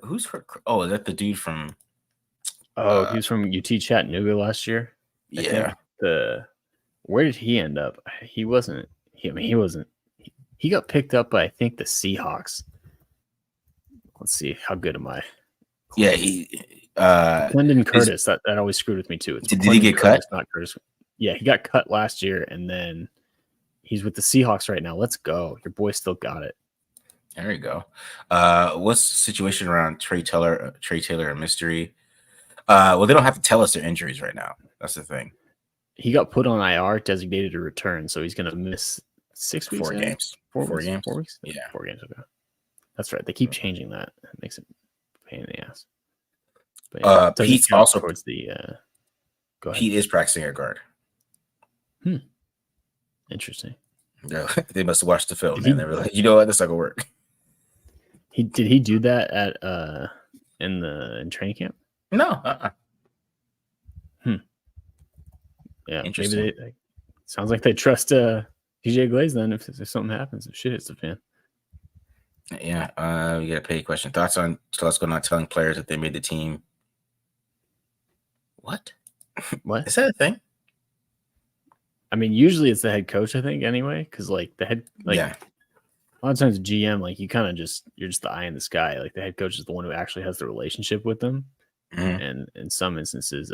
Who's Kurt? Oh, is that the dude from? Oh, he was from UT Chattanooga last year. Yeah. Where did he end up? He wasn't. He wasn't. He got picked up by, I think, the Seahawks. Let's see. How good am I? Yeah, he. Clendon Curtis. That always screwed with me too. Did he get Curtis, cut? Not Curtis. Yeah, he got cut last year, and then he's with the Seahawks right now. Let's go. Your boy still got it. There you go. What's the situation around Trey Taylor and Mystery? Well, they don't have to tell us their injuries right now. That's the thing. He got put on IR, designated to return, so he's going to miss 6 weeks. 4 games. 4 games. 4 weeks. Yeah, 4 games. Okay, that's right. They keep changing that. It makes it a pain in the ass. But yeah, Pete's also towards the. Go ahead. Pete is practicing at guard. Interesting. Yeah, they must have watched the film, and they were like, you know what, this not gonna work. Did he do that at in training camp? No. Yeah, maybe sounds like they trust DJ Glaze then if something happens, if shit hits the fan. Yeah, we got a pay question. Thoughts on Telesco not telling players that they made the team? What? What? Is that a thing? I mean, usually it's the head coach, I think, anyway, because like the head, like a lot of times GM, like you kind of you're just the eye in the sky. Like the head coach is the one who actually has the relationship with them, and in some instances,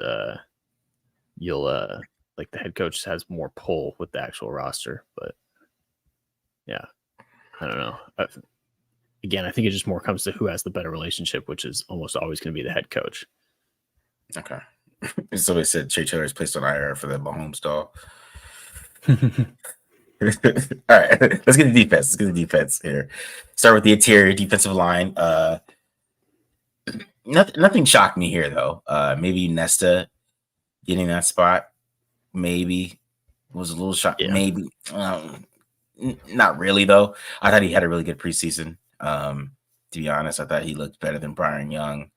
you'll like the head coach has more pull with the actual roster. But yeah, I don't know. Again, I think it just more comes to who has the better relationship, which is almost always going to be the head coach. Okay. Somebody said Trey Taylor is placed on IR for the Mahomes doll. All right, let's get the defense. Let's get the defense here. Start with the interior defensive line. Nothing shocked me here though. Maybe Nesta getting that spot. Maybe was a little shocked. Yeah. Maybe not really though. I thought he had a really good preseason. To be honest, I thought he looked better than Byron Young.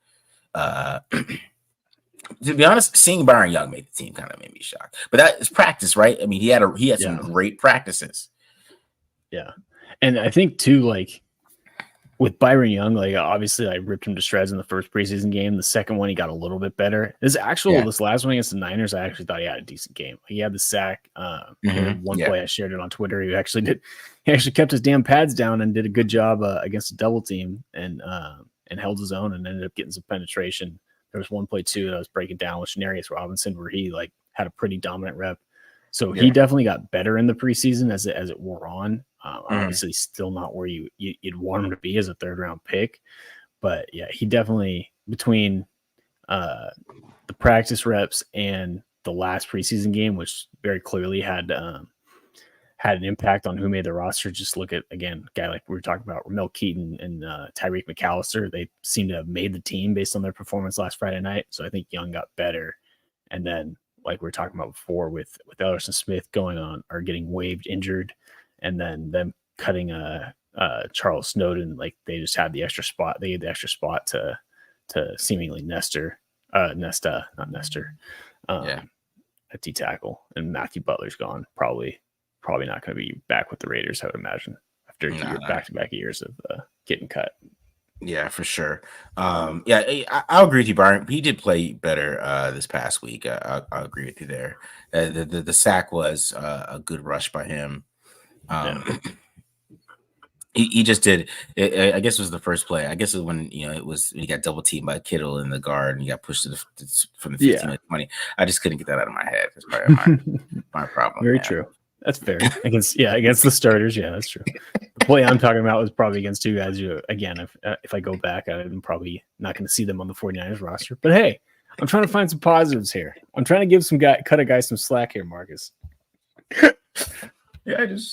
To be honest, seeing Byron Young make the team kind of made me shocked. But that is practice, right? I mean, he had some great practices. Yeah. And I think too, like with Byron Young, like obviously I ripped him to shreds in the first preseason game. The second one, he got a little bit better. This last one against the Niners, I actually thought he had a decent game. He had the sack. One play I shared it on Twitter. He actually kept his damn pads down and did a good job against a double team and held his own and ended up getting some penetration. There was one play too that I was breaking down with Shenarius Robinson where he like had a pretty dominant rep. So he definitely got better in the preseason as it wore on. Obviously still not where you'd want him to be as a 3rd round pick. But yeah, he definitely between the practice reps and the last preseason game, which very clearly had an impact on who made the roster. Just look at, again, a guy like we were talking about, Ramel Keaton and Tyreek McAllister. They seem to have made the team based on their performance last Friday night. So I think Young got better. And then, like we were talking about before, with Ellerson Smith going on or getting waived injured, and then them cutting Charles Snowden, like they just had the extra spot. They gave the extra spot to seemingly Nesta, not Nestor, at D tackle, and Matthew Butler's gone. Probably not going to be back with the Raiders, I would imagine, after back-to-back years of getting cut. Yeah, for sure. I'll agree with you, Byron. He did play better this past week. I'll agree with you there. The sack was a good rush by him. He just did. I guess it was the first play. I guess it was when he got double teamed by Kittle in the guard and he got pushed from the 15 to 20. I just couldn't get that out of my head. That's probably my problem. Very true. That's fair. Against the starters. Yeah, that's true. The play I'm talking about was probably against two guys who, again, if I go back, I'm probably not going to see them on the 49ers roster. But hey, I'm trying to find some positives here. I'm trying to give cut a guy some slack here, Marcus. Yeah, it was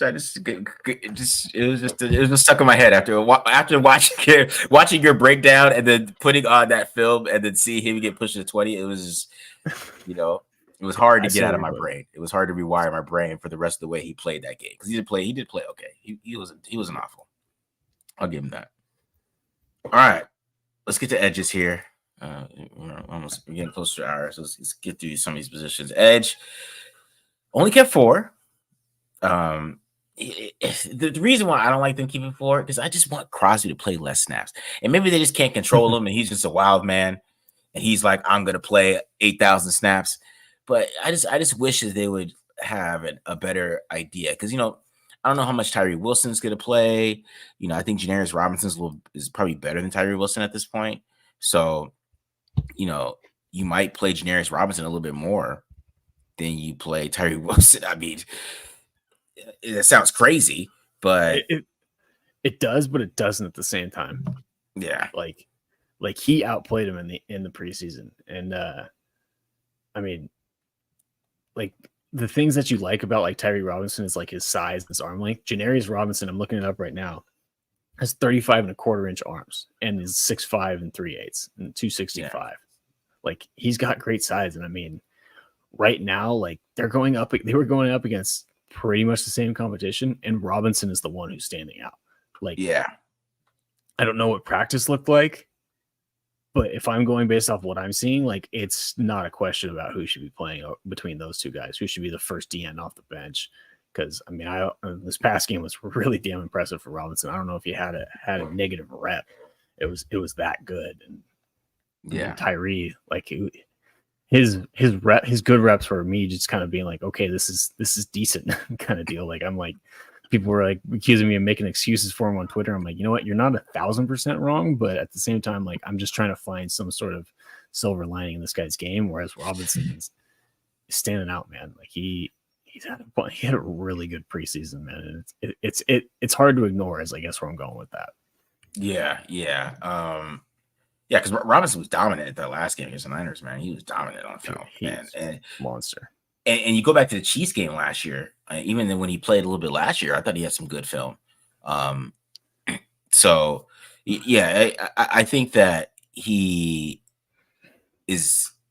just stuck in my head after watching your breakdown and then putting on that film and then seeing him get pushed to 20. It was just, It was hard to I get see out where of you're my going. brain. It was hard to rewire my brain for the rest of the way he played that game because he did play okay. He wasn't awful. I'll give him that. All right, let's get to edges here. We're getting close to hours. Let's get through some of these positions. Edge only kept 4. The reason why I don't like them keeping 4 because I just want Crosby to play less snaps, and maybe they just can't control him, and he's just a wild man, and he's like, I'm gonna play 8,000 snaps. But I just wish that they would have a better idea because I don't know how much Tyree Wilson's gonna play. I think Janarius Robinson's is probably better than Tyree Wilson at this point. So you might play Janarius Robinson a little bit more than you play Tyree Wilson. I mean, it sounds crazy, but It does, but it doesn't at the same time. yeah, Like he outplayed him in the preseason, and I mean, like the things that you like about like Tyree Robinson is like his size, his arm length. Janarius Robinson, I'm looking it up right now, has 35.25-inch arms and is 6'5" and 3/8 and 265. yeah, Like he's got great size, and I mean, right now, like they were going up against pretty much the same competition, and Robinson is the one who's standing out. Like, yeah, I don't know what practice looked like, but if I'm going based off what I'm seeing, like it's not a question about who should be playing between those two guys, who should be the first DN off the bench. Because I mean, this past game was really damn impressive for Robinson. I don't know if he had a negative rep. It was that good, and yeah, Tyree, like his good reps were me just kind of being like, okay, this is decent kind of deal. Like I'm like, people were like accusing me of making excuses for him on Twitter. I'm like, you know what, you're not 1,000% wrong, but at the same time, like I'm just trying to find some sort of silver lining in this guy's game. Whereas Robinson's standing out, man. Like he had a really good preseason, man. And it's hard to ignore, as I guess where I'm going with that. yeah. Yeah, because Robinson was dominant at that last game against the Niners, man. He was dominant on film. And Monster. And you go back to the Chiefs game last year, even then when he played a little bit last year, I thought he had some good film. So, yeah, I think that he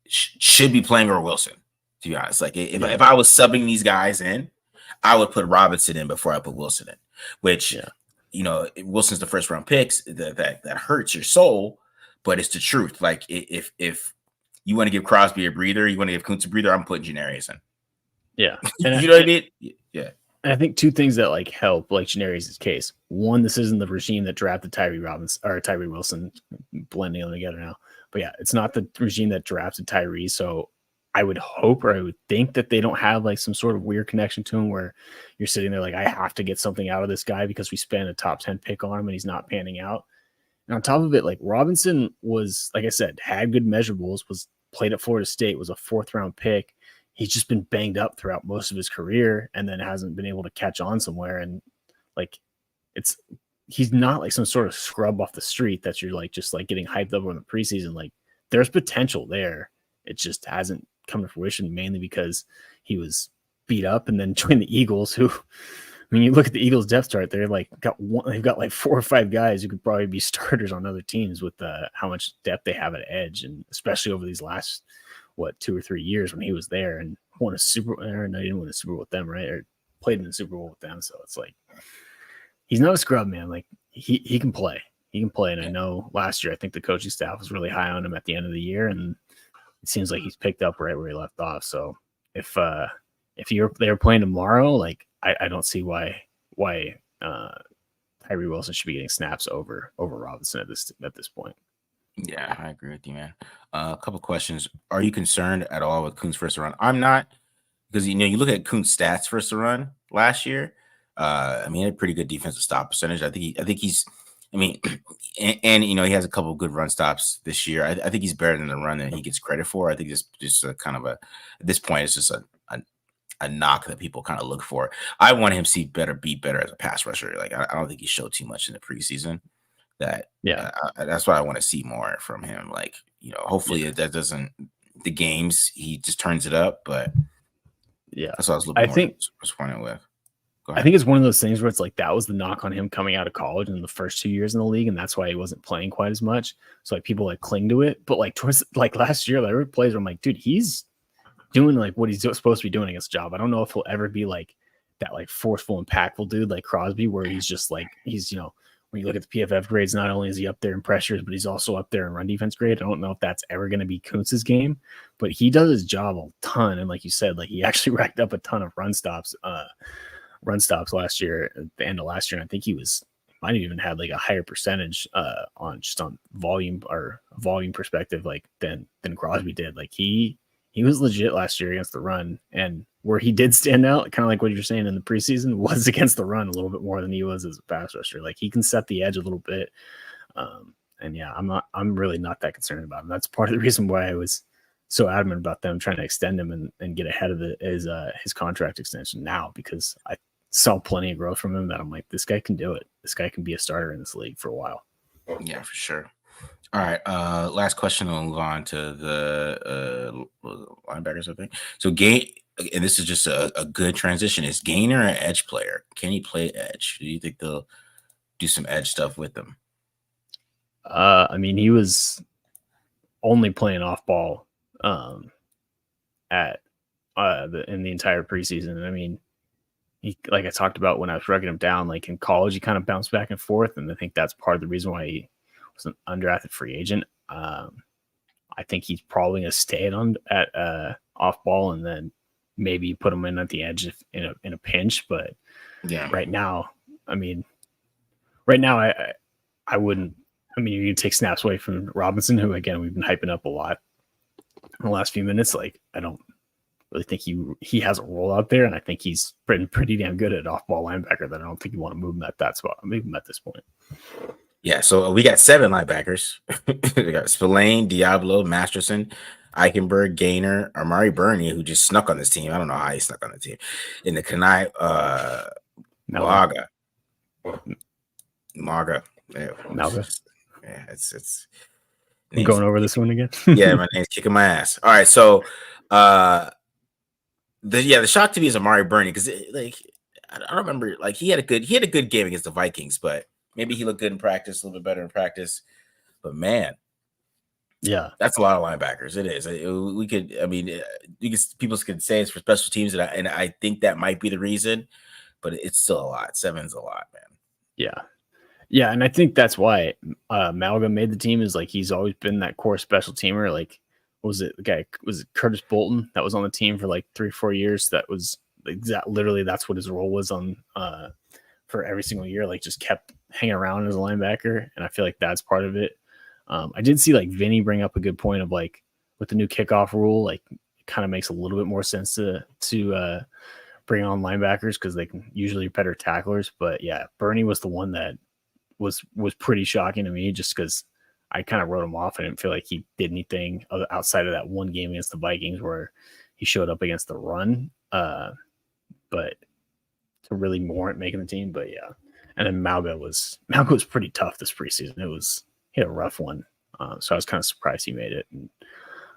should be playing over Wilson, to be honest. Like, if I was subbing these guys in, I would put Robinson in before I put Wilson in, which, Wilson's the first round picks. That hurts your soul. But it's the truth. Like if you want to give Crosby a breather, you want to give Kuntz a breather, I'm putting Janarius in. Yeah. And you know what I mean? Yeah. And I think two things that like help like Janarius' case. One, this isn't the regime that drafted Tyree Wilson, blending them together now. But yeah, it's not the regime that drafted Tyree. So I would hope, or I would think that they don't have like some sort of weird connection to him where you're sitting there like, I have to get something out of this guy because we spent a top 10 pick on him and he's not panning out. And on top of it, like Robinson was, like I said, had good measurables, was played at Florida State, was a 4th-round pick. He's just been banged up throughout most of his career and then hasn't been able to catch on somewhere. And like, he's not like some sort of scrub off the street that you're like, just like getting hyped up on the preseason. Like there's potential there. It just hasn't come to fruition, mainly because he was beat up and then joined the Eagles, who, I mean, you look at the Eagles depth chart, they've got like 4 or 5 guys who could probably be starters on other teams with how much depth they have at edge. And especially over these last, 2 or 3 years when he was there and won a Super Bowl. No, he didn't win a Super Bowl with them, right? Or played in the Super Bowl with them. So it's like, he's not a scrub, man. Like he can play. He can play. And I know last year, I think the coaching staff was really high on him at the end of the year. And it seems like he's picked up right where he left off. So if they were playing tomorrow, like, I don't see why Tyree Wilson should be getting snaps over Robinson at this point. Yeah, I agree with you, man. A couple questions. Are you concerned at all with Kuntz first run? I'm not, because you look at Kuntz stats first run last year. I mean, he had a pretty good defensive stop percentage. I think he's. I mean, and he has a couple of good run stops this year. I think he's better than the run that he gets credit for. I think it's just a kind of at this point, it's just a knock that people kind of look for. I want him to be better as a pass rusher. Like I don't think he showed too much in the preseason. That's what I want to see more from him. Like hopefully that doesn't the games he just turns it up. But that's what I was a little bit more disappointed with. I think it's one of those things where it's like that was the knock on him coming out of college in the first 2 years in the league, and that's why he wasn't playing quite as much. So like people like cling to it, but like towards like last year, there were plays where I'm like, dude, he's doing like what he's supposed to be doing against job. I don't know if he'll ever be like that like forceful, impactful dude like Crosby, where he's just like he's when you look at the PFF grades, not only is he up there in pressures, but he's also up there in run defense grade. I don't know if that's ever going to be Kuntz's game, but he does his job a ton. And like you said, like he actually racked up a ton of run stops last year, at the end of last year. And I think he might have even had like a higher percentage on volume perspective, like than Crosby did. Like he was legit last year against the run, and where he did stand out, kind of like what you're saying in the preseason, was against the run a little bit more than he was as a pass rusher. Like he can set the edge a little bit. And yeah, I'm really not that concerned about him. That's part of the reason why I was so adamant about them trying to extend him and get ahead of his contract extension now, because I saw plenty of growth from him that I'm like, this guy can do it. This guy can be a starter in this league for a while. Yeah, for sure. All right. Last question. We'll move on to the linebackers, I think. So and this is just a good transition. Is Gainer an edge player? Can he play edge? Do you think they'll do some edge stuff with him? I mean, he was only playing off ball in the entire preseason. I mean, he, like I talked about when I was breaking him down, like in college, he kind of bounced back and forth, and I think that's part of the reason why he was an undrafted free agent. I think he's probably going to stay at off ball, and then maybe put him in at the edge in a pinch. But yeah, right now, I wouldn't. I mean, you can take snaps away from Robinson, who again we've been hyping up a lot in the last few minutes. Like, I don't really think he has a role out there, and I think he's pretty damn good at off-ball linebacker. That I don't think you want to move him at that spot. Move him at this point. Yeah, so we got 7 linebackers. We got Spillane, Diablo, Masterson, Eichenberg, Gainer, Amari Burney, who just snuck on this team. I don't know how he snuck on the team. In the Kanai, Maga. Yeah, Malga. Yeah, it's I'm going over this one again. Yeah, my name's kicking my ass. All right, so the shock to me is Amari Burney, because like I don't remember, like he had a good game against the Vikings, but maybe he looked good in practice, a little bit better in practice. But man, yeah, that's a lot of linebackers. It is. People could say it's for special teams, and I think that might be the reason, but it's still a lot. 7's a lot, man. Yeah, and I think that's why Malga made the team. Is like he's always been that core special teamer. Like, what was it? The guy was it Curtis Bolton that was on the team for like 3-4 years. That was literally that's what his role was on for every single year. Like, just kept hanging around as a linebacker, and I feel like that's part of it. I did see like Vinny bring up a good point of like with the new kickoff rule, like it kind of makes a little bit more sense to bring on linebackers because they can usually better tacklers. But yeah, Burney was the one that was pretty shocking to me, just because I kind of wrote him off. I didn't feel like he did anything outside of that one game against the Vikings where he showed up against the run, but to really warrant making the team. But yeah, and then Malga was pretty tough this preseason. He had a rough one, so I was kind of surprised he made it. And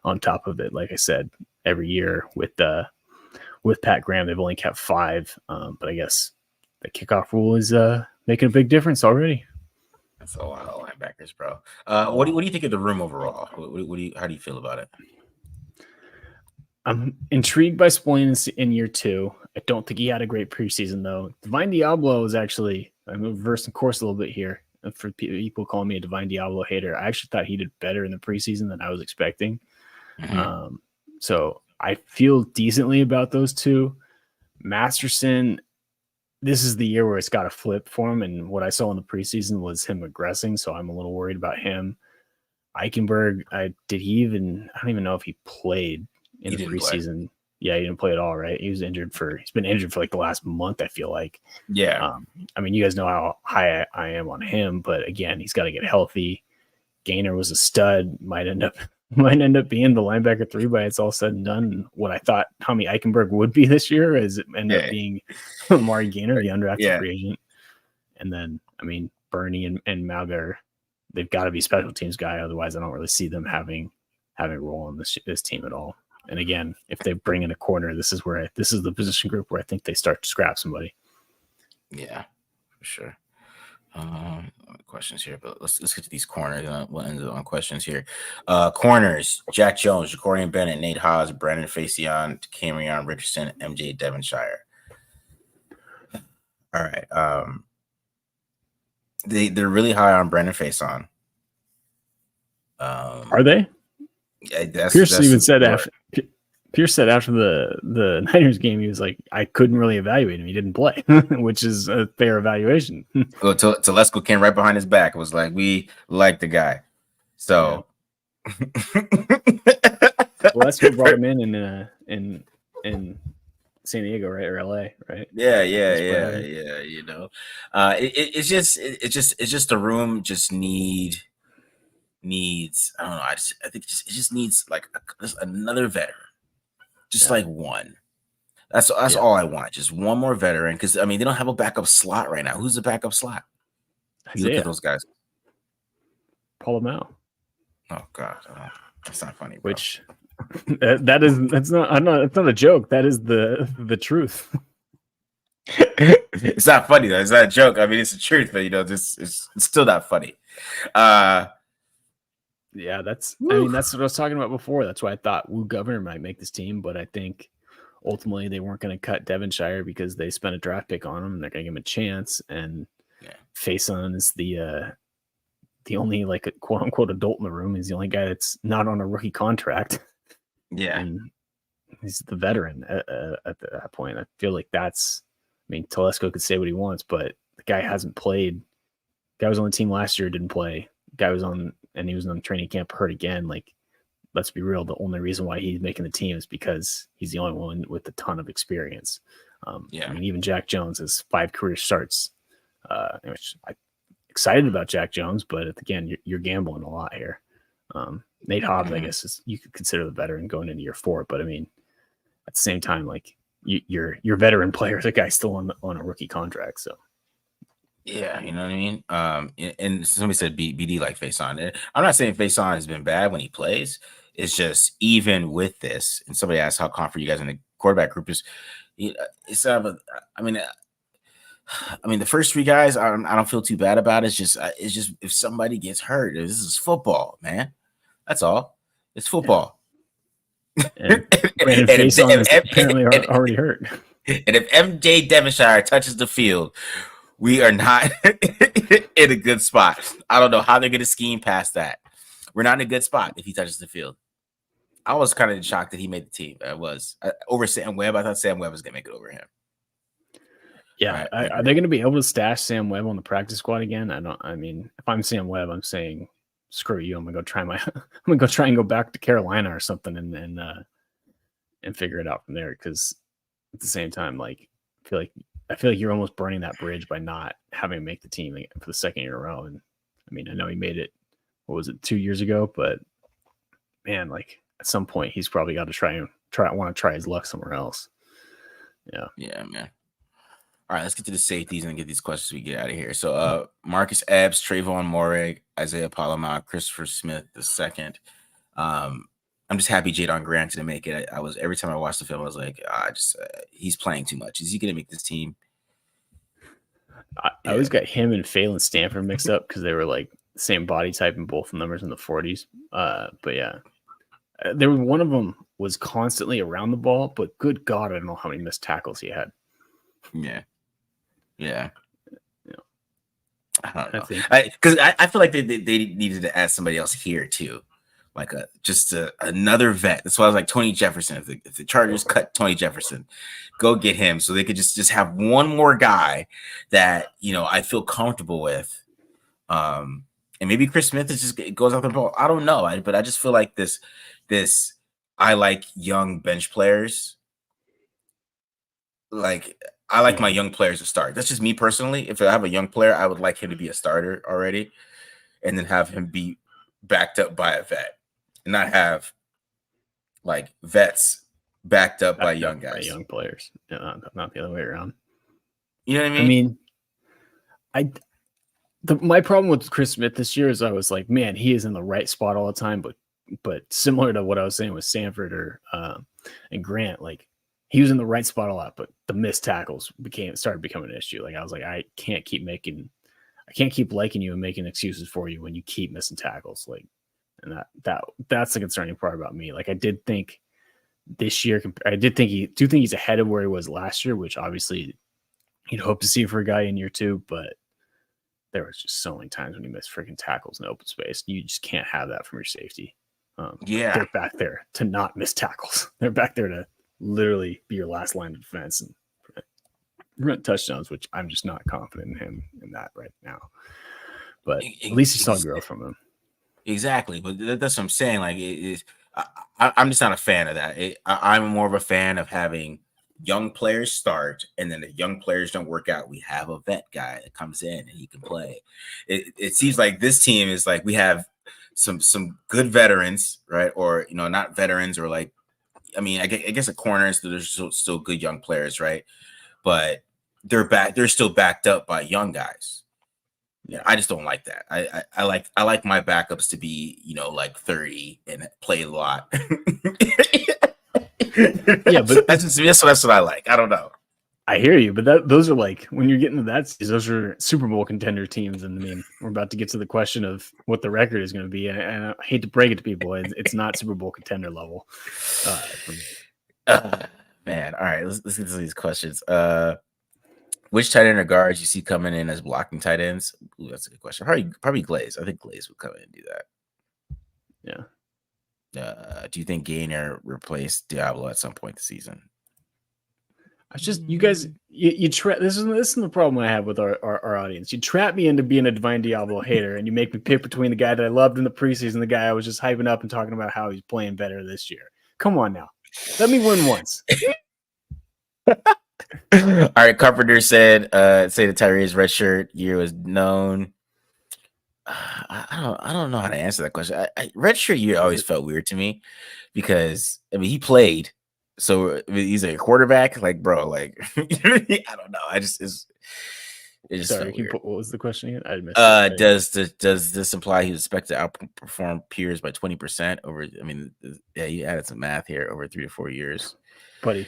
on top of it, like I said, every year with Pat Graham, they've only kept 5, but I guess the kickoff rule is making a big difference already. That's a lot of linebackers, bro. What do you think of the room overall? How do you feel about it? I'm intrigued by Spillane in year 2. I don't think he had a great preseason though. Divine Diablo is actually, I'm reversing course a little bit here. For people calling me a Divine Diablo hater, I actually thought he did better in the preseason than I was expecting. Mm-hmm. So I feel decently about those 2. Masterson, this is the year where it's got to flip for him. And what I saw in the preseason was him regressing. So I'm a little worried about him. Eichenberg, I don't even know if he played in the preseason. Yeah, he didn't play at all, right? He's been injured for like the last month, I feel like. Yeah. I mean, you guys know how high I am on him, but again, he's got to get healthy. Gainer was a stud, might end up being the linebacker 3 by it's all said and done. And what I thought Tommy Eichenberg would be this year is end up being Amari Gainer, the undrafted free agent. And then, I mean, Burney and Malga, they've got to be special teams guy. Otherwise, I don't really see them having a role in this team at all. And again, if they bring in a corner, this is the position group where I think they start to scrap somebody. Yeah, for sure. Questions here, but let's get to these corners. We'll end it on questions here. Corners: Jack Jones, Jacorian Bennett, Nate Haas, Brandon Facyson, Camryon Richardson, MJ Devonshire. All right. They're really high on Brandon Facyson. Are they? Yeah, Pierce even said after. Pierce said after the Niners game, he was like, I couldn't really evaluate him. He didn't play, which is a fair evaluation. Well, Telesco came right behind his back. It was like, we like the guy. So Telesco brought him in San Diego, right? Or LA, right? Yeah. You know, it's just the room just needs. I don't know. I think it just needs like just another veteran. Just like one. That's all I want. Just one more veteran. Because I mean, they don't have a backup slot right now. Who's the backup slot? You look at those guys. Paul Mao. Oh God, that's not funny. Bro. Which that's not a joke. That is the truth. It's not funny though. It's not a joke. I mean, it's the truth, but you know, it's still not funny. Yeah, that's what I was talking about before. That's why I thought Wu Governor might make this team, but I think ultimately they weren't going to cut Devonshire because they spent a draft pick on him and they're going to give him a chance. And Facyson is the only like a quote unquote adult in the room. He's the only guy that's not on a rookie contract. Yeah, and he's the veteran at that point. I feel like Telesco could say what he wants, but the guy hasn't played. The guy was on the team last year, didn't play. The guy was on. And he was on training camp hurt again. Like, let's be real. The only reason why he's making the team is because he's the only one with a ton of experience. I mean, even Jack Jones has 5 career starts. Which I'm excited about Jack Jones, but again, you're gambling a lot here. Nate Hobbs, I guess, you could consider the veteran going into year 4. But I mean, at the same time, like your veteran player, the guy's still on a rookie contract. So. Yeah, you know what I mean? And somebody said BD like Facyson. I'm not saying Facyson has been bad when he plays. It's just even with this, and somebody asked how confident you guys in the quarterback group is. It's I mean, the first 3 guys, I don't feel too bad about. It's just if somebody gets hurt, this is football, man. That's all. It's football. And Brandon Facyson is apparently already hurt. And if MJ Devonshire touches the field, we are not in a good spot. I don't know how they're going to scheme past that. We're not in a good spot if he touches the field. I was kind of shocked that he made the team. I was over Sam Webb. I thought Sam Webb was going to make it over him. Yeah. Right. Are they going to be able to stash Sam Webb on the practice squad again? I mean, if I'm Sam Webb, I'm saying, screw you. I'm going to go try and go back to Carolina or something and figure it out from there. Because at the same time, like, I feel like you're almost burning that bridge by not having him make the team for the 2nd year in a row. And I mean, I know he made it, 2 years ago, but man, like at some point he's probably got to want to try his luck somewhere else. Yeah, man. All right, let's get to the safeties and get these questions we get out of here. So Marcus Epps, Trayvon Moehrig, Isaiah Palomar, Christopher Smith II. I'm just happy Jadon Grant didn't make it. I was every time I watched the film, I was like, he's playing too much. Is he going to make this team? I always got him and Phelan Stanford mixed up because they were like the same body type and both numbers in the 40s. But yeah, there was one of them was constantly around the ball, but good God, I don't know how many missed tackles he had. Yeah. I don't know. Because I feel like they needed to add somebody else here too. Like another vet. That's why I was like Tony Jefferson. If the Chargers cut Tony Jefferson, go get him so they could just have one more guy that I feel comfortable with. And maybe Chris Smith goes out the ball. I don't know, but I just feel like this. I like young bench players. Like I like my young players to start. That's just me personally. If I have a young player, I would like him to be a starter already, and then have him be backed up by a vet. And not have like vets backed up by young guys, young players, not the other way around. You know what I mean? I mean, my problem with Chris Smith this year is I was like, man, he is in the right spot all the time, but similar to what I was saying with Sanford and Grant, like he was in the right spot a lot, but the missed tackles started becoming an issue. Like I was like, I can't keep making. I can't keep liking you and making excuses for you when you keep missing tackles. Like, and that's the concerning part about me. Like, I did think this year, I do think he's ahead of where he was last year, which obviously you'd hope to see for a guy in year 2, but there was just so many times when he missed freaking tackles in open space. You just can't have that from your safety. They're back there to not miss tackles. They're back there to literally be your last line of defense and prevent touchdowns, which I'm just not confident in him in that right now. But at least you saw growth from him. Exactly, but that's what I'm saying. Like, I'm just not a fan of that. I'm more of a fan of having young players start, and then if young players don't work out, we have a vet guy that comes in and he can play. It seems like this team is like we have some good veterans, right? Or not veterans, or like, I mean, I guess the corners, there's still good young players, right? But they're still backed up by young guys. Yeah, I just don't like that. I like my backups to be like 30 and play a lot. Yeah, but that's what I like. I don't know. I hear you, but those are like, when you're getting to that, those are Super Bowl contender teams, and I mean, we're about to get to the question of what the record is going to be, and I hate to break it to people, it's not Super Bowl contender level for me. Man, all right, let's get to these questions. Which tight end or guards you see coming in as blocking tight ends? Ooh, that's a good question. Probably Glaze. I think Glaze would come in and do that. Yeah. Do you think Gainer replaced Diablo at some point this season? I just, you guys, you trap. This is the problem I have with our audience. You trap me into being a Divine Diablo hater, and you make me pick between the guy that I loved in the preseason, the guy I was just hyping up and talking about how he's playing better this year. Come on now, let me win once. All right, Carpenter said, say the Tyree's red shirt year was known. I don't know how to answer that question. Red shirt year always felt weird to me because I mean he played, so I mean, he's a quarterback. Like, bro, like I don't know. It just Sorry, felt weird. what was the question again? I missed it. Does this imply he was expected to outperform peers by 20% over? I mean, yeah, you added some math here over 3 to 4 years, buddy.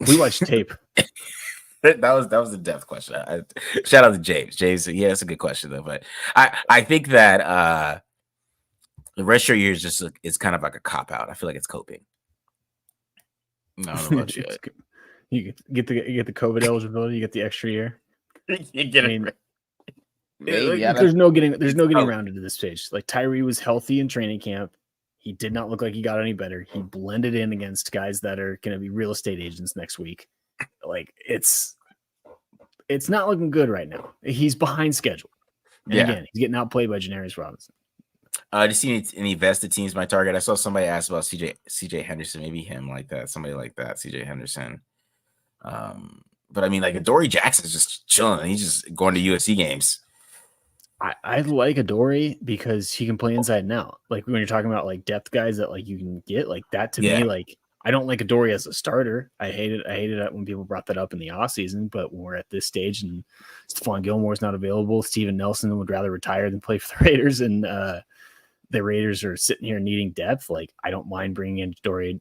We watched tape. that was a depth question. Shout out to James. Yeah, that's a good question though. But I think that the red shirt year is just it's kind of like a cop out. I feel like it's coping. I don't know about you. You get the COVID eligibility. You get the extra year. You get it. There's no getting around into this stage. Like, Tyree was healthy in training camp. He did not look like he got any better. He blended in against guys that are going to be real estate agents next week. Like, it's not looking good right now. He's behind schedule. And again, he's getting outplayed by Janarius Robinson. Do you see any vested teams my target? I saw somebody ask about CJ Henderson, maybe him like that, somebody like that, CJ Henderson. But I mean, like, Adoree Jackson's just chilling. He's just going to USC games. I like Adoree because he can play inside and out. Like, when you're talking about like depth guys that like you can get like that, to me, like, I don't like Adoree as a starter. I hated it when people brought that up in the offseason, but when we're at this stage and Stephon Gilmore's not available, Steven Nelson would rather retire than play for the Raiders, and the Raiders are sitting here needing depth. Like, I don't mind bringing in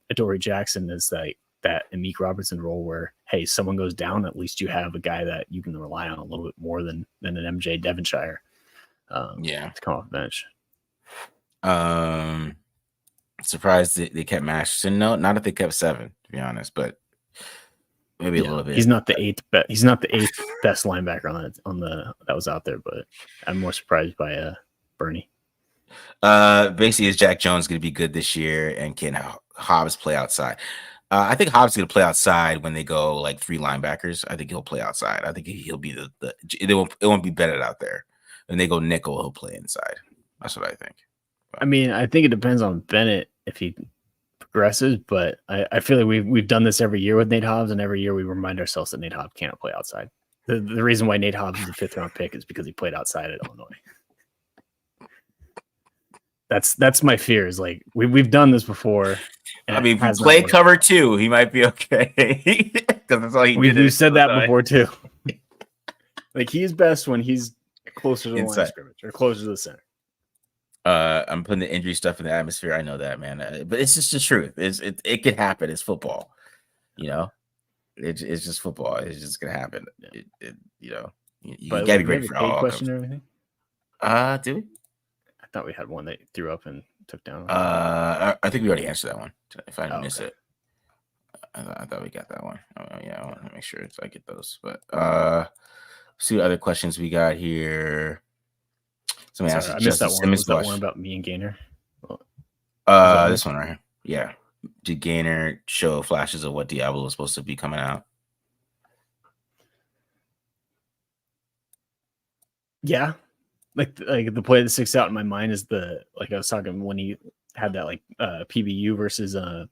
Adoree Jackson as like that Amik Robertson role where, hey, someone goes down, at least you have a guy that you can rely on a little bit more than an MJ Devonshire. To come off the bench. Surprised they kept Masterson. No, not if they kept 7, to be honest, but maybe a little bit. He's not the eighth best linebacker on the that was out there, but I'm more surprised by Bernie. Basically, is Jack Jones going to be good this year, and can Hobbs play outside? I think Hobbs is going to play outside when they go like 3 linebackers. I think he'll play outside. I think he'll be it won't be bedded out there. When they go nickel, he'll play inside. That's what I think. I mean, I think it depends on Bennett if he progresses, but I feel like we've done this every year with Nate Hobbs, and every year we remind ourselves that Nate Hobbs can't play outside. The reason why Nate Hobbs is a 5th round pick is because he played outside at Illinois. That's my fear. Is like we've done this before. I mean, if he play cover 2, he might be okay. Because that's all he did. We've said that before too. Like, he's best when he's closer to the line of scrimmage or closer to the center. I'm putting the injury stuff in the atmosphere. I know that, man. But it's just the truth. It could happen. It's football. It's just football. It's just gonna happen. You By the gotta way, be do we ready have a for paid all question outcomes. or anything? Do we? I thought we had one that you threw up and took down. I think we already answered that one. If I didn't miss Okay. it, I thought we got that one. Oh yeah, I want to make sure I get those. But see what other questions we got here. Somebody asked Sorry, if I missed Justin that one. Simmons Was that one watched. about me and Gainer? Was that This one right here. Yeah. Did Gainer show flashes of what Diablo was supposed to be coming out? Yeah, like the play that sticks out in my mind is I was talking when he had that PBU versus the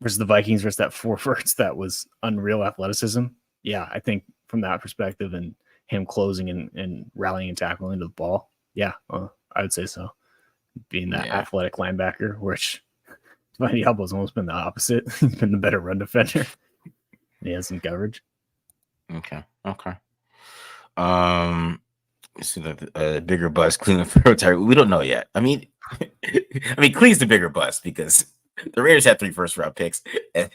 Vikings versus that 4 first that was unreal athleticism. Yeah, I think from that perspective and him closing and rallying and tackling into the ball. Yeah, I would say so. Being that athletic linebacker, which Diablo's almost been the opposite. He's been the better run defender. He has some coverage. Okay. See the bigger bust, Cleveland Farrell Tyree. We don't know yet. I mean, Cleve's the bigger bust because the Raiders had 3 first-round picks, and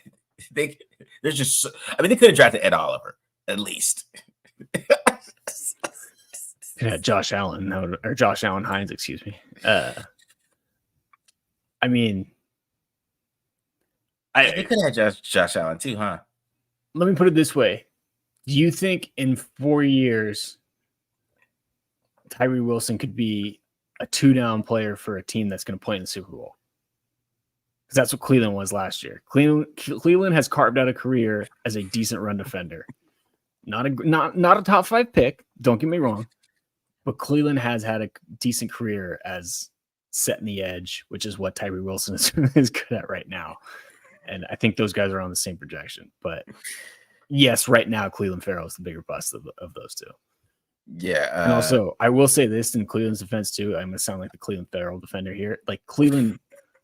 they there's just. They could have drafted Ed Oliver at least. Yeah, Josh Allen Hines, excuse me. They could have had Josh Allen too, huh? Let me put it this way: do you think in 4 years Tyree Wilson could be a 2-down player for a team that's going to play in the Super Bowl? Because that's what Cleveland was last year. Cleveland has carved out a career as a decent run defender. Not a top 5 pick, don't get me wrong, but Cleveland has had a decent career as setting the edge, which is what Tyree Wilson is good at right now. And I think those guys are on the same projection. But yes, right now Cleveland Farrell is the bigger bust of those two. Yeah. And also, I will say this in Cleveland's defense too. I'm gonna sound like the Cleveland Farrell defender here. Like Cleveland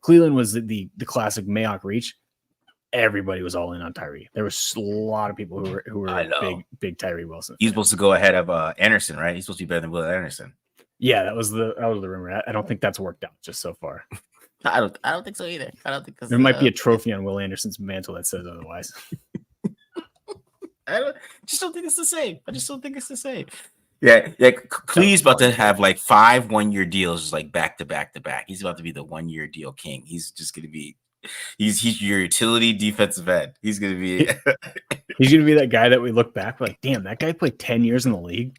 was the classic Mayock reach. Everybody was all in on Tyree. There was a lot of people who were big Tyree Wilson. He's supposed to go ahead of Anderson, right? He's supposed to be better than Will Anderson. Yeah, that was the rumor. I don't think that's worked out just so far. I don't think so either. I don't think there might be a trophy on Will Anderson's mantle that says otherwise. Just don't think it's the same. I just don't think it's the same. Yeah, Cleve's about to have 5 1-year deals, just back to back to back. He's about to be the 1-year deal king. He's just gonna be, he's your utility defensive end. He's gonna be, he's gonna be that guy that we look back like, damn, that guy played 10 years in the league.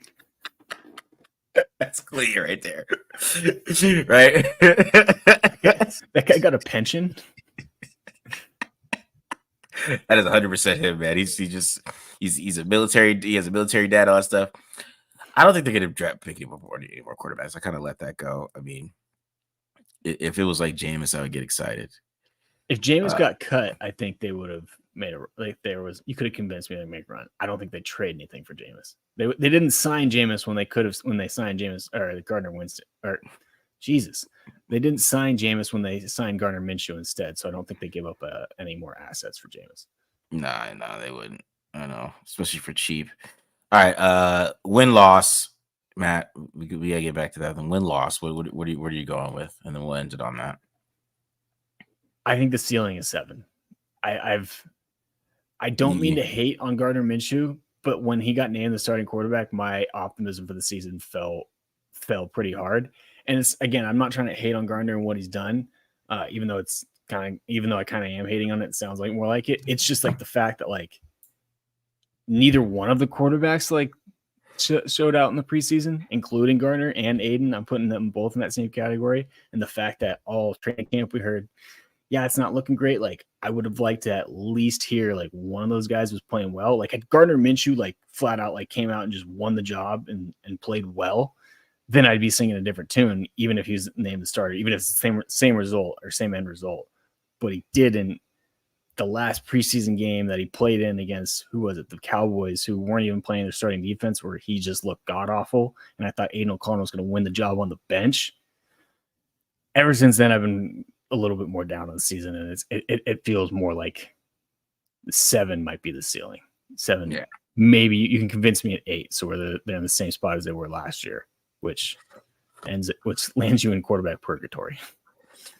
That's clear right there, right? That guy got a pension. That is 100% him, man. He's a military. He has a military dad, all that stuff. I don't think they're going to pick any more quarterbacks. I kind of let that go. If it was like Jameis, I would get excited. If Jameis got cut, I think they would have made you could have convinced me to make a run. I don't think they trade anything for Jameis. They didn't sign Jameis when they signed Jameis or Gardner Winston or Jesus. They didn't sign Jameis when they signed Gardner Minshew instead. So I don't think they give up any more assets for Jameis. No, they wouldn't. I know, especially for cheap. All right, win-loss, Matt. We gotta get back to that. Then win-loss. What are you going with? And then we'll end it on that. I think the ceiling is 7. I don't mean to hate on Gardner Minshew, but when he got named the starting quarterback, my optimism for the season fell pretty hard. And it's, again, I'm not trying to hate on Gardner and what he's done, even though I kind of am hating on it. It sounds like more like it. It's just the fact that neither one of the quarterbacks showed out in the preseason, including Gardner and Aiden. I'm putting them both in that same category. And the fact that all training camp we heard, yeah, it's not looking great. I would have liked to at least hear one of those guys was playing well. Had Gardner Minshew flat out came out and just won the job and played well, then I'd be singing a different tune, even if he was named the starter, even if it's the same result or same end result. But he did in the last preseason game that he played in against, who was it? The Cowboys, who weren't even playing their starting defense, where he just looked god awful. And I thought Aiden O'Connell was going to win the job on the bench. Ever since then, I've been a little bit more down on the season, and it feels more like 7 might be the ceiling. 7, yeah. Maybe you can convince me at 8, so where they're in the same spot as they were last year, which lands you in quarterback purgatory.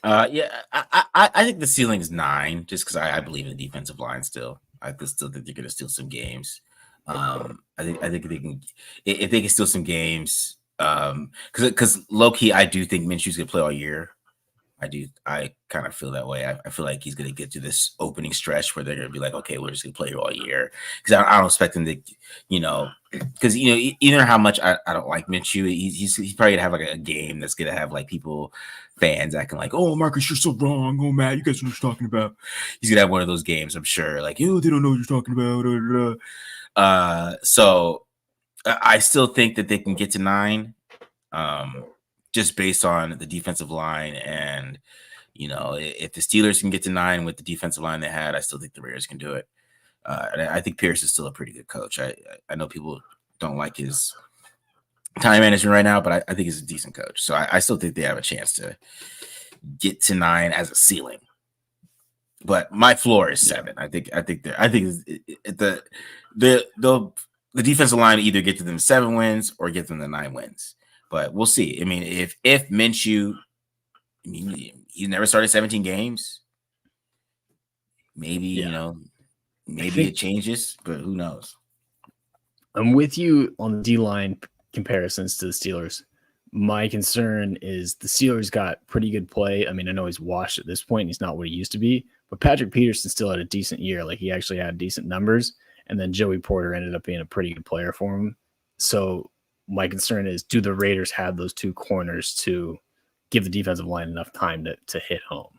Yeah, I think the ceiling is 9, just because I believe in the defensive line still. I still think they're going to steal some games. I think they can if they can steal some games. Because low key, I do think Minshew's gonna play all year. I kind of feel that way. I feel like he's going to get to this opening stretch where they're going to be like, okay, we're just going to play here all year. Because I don't expect him to, because, either how much I don't like Minshew, he's probably going to have like a game that's going to have like fans acting like, oh, Marcus, you're so wrong. Oh, Matt, you guys know what you're talking about. He's going to have one of those games, I'm sure. Like, they don't know what you're talking about. So I still think that they can get to 9. Just based on the defensive line, and if the Steelers can get to 9 with the defensive line they had, I still think the Raiders can do it. And I think Pierce is still a pretty good coach. I know people don't like his time management right now, but I think he's a decent coach. So I still think they have a chance to get to 9 as a ceiling. But my floor is 7. I think the defensive line either get to them 7 wins or get them to 9 wins. But we'll see. I mean, if Minshew, he never started 17 games. Maybe, maybe it changes, but who knows? I'm with you on the D-line comparisons to the Steelers. My concern is the Steelers got pretty good play. I mean, I know he's washed at this point. He's not what he used to be. But Patrick Peterson still had a decent year. Like, he actually had decent numbers. And then Joey Porter ended up being a pretty good player for him. So my concern is, do the Raiders have those 2 corners to give the defensive line enough time to hit home?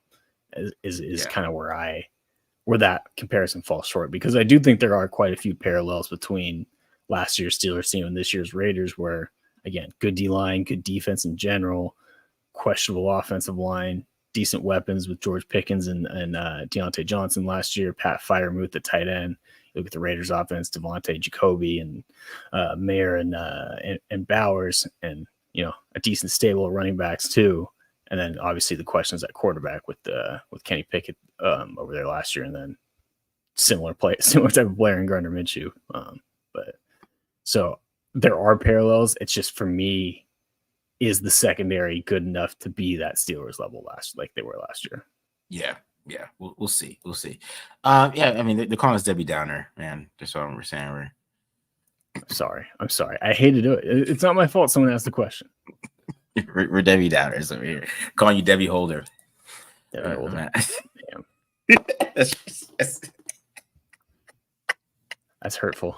Is kind of where that comparison falls short, because I do think there are quite a few parallels between last year's Steelers team and this year's Raiders, where, again, good D-line, good defense in general, questionable offensive line, decent weapons with George Pickens and Deontay Johnson last year, Pat Freiermuth, the tight end. Look at the Raiders offense, Devontae Jacoby and Mayer and Bowers, and a decent stable of running backs too. And then obviously the questions at quarterback with Kenny Pickett over there last year, and then similar type of player in Gardner Minshew. But so there are parallels. It's just, for me, is the secondary good enough to be that Steelers level like they were last year? Yeah, we'll see. We'll see. I mean, they're calling us Debbie Downer, man. That's what we're saying. I'm sorry. I hate to do it. It's not my fault someone asked the question. We're Debbie Downers over here. Calling you Debbie Holder. Debbie Holder. Damn. That's hurtful.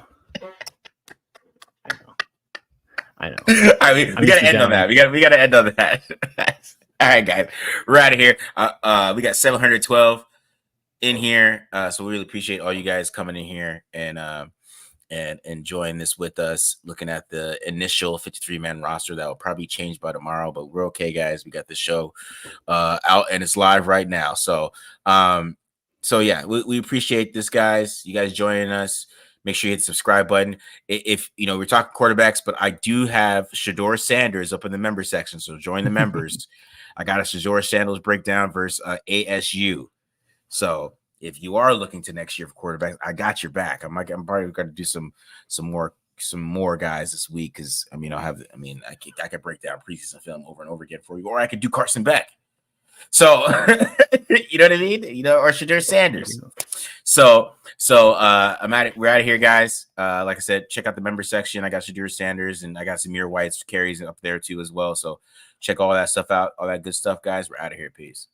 I know. I mean, we got to end on that. We got to end on that. All right, guys, we're out of here. We got 712 in here, so we really appreciate all you guys coming in here and enjoying this with us. Looking at the initial 53-man roster that will probably change by tomorrow, but we're okay, guys. We got the show out and it's live right now. So, yeah, we appreciate this, guys. You guys joining us. Make sure you hit the subscribe button. If we're talking quarterbacks, but I do have Shedeur Sanders up in the member section, so join the members. I got a Shedeur Sanders breakdown versus ASU. So if you are looking to next year for quarterbacks, I got your back. I'm probably going to do some more guys this week, because I could break down preseason film over and over again for you, or I could do Carson Beck. So you know what I mean? Or Shedeur Sanders. So we're out of here, guys. Like I said, check out the member section. I got Shedeur Sanders and I got Samir White's carries up there too as well. So check all that stuff out, all that good stuff, guys. We're out of here. Peace.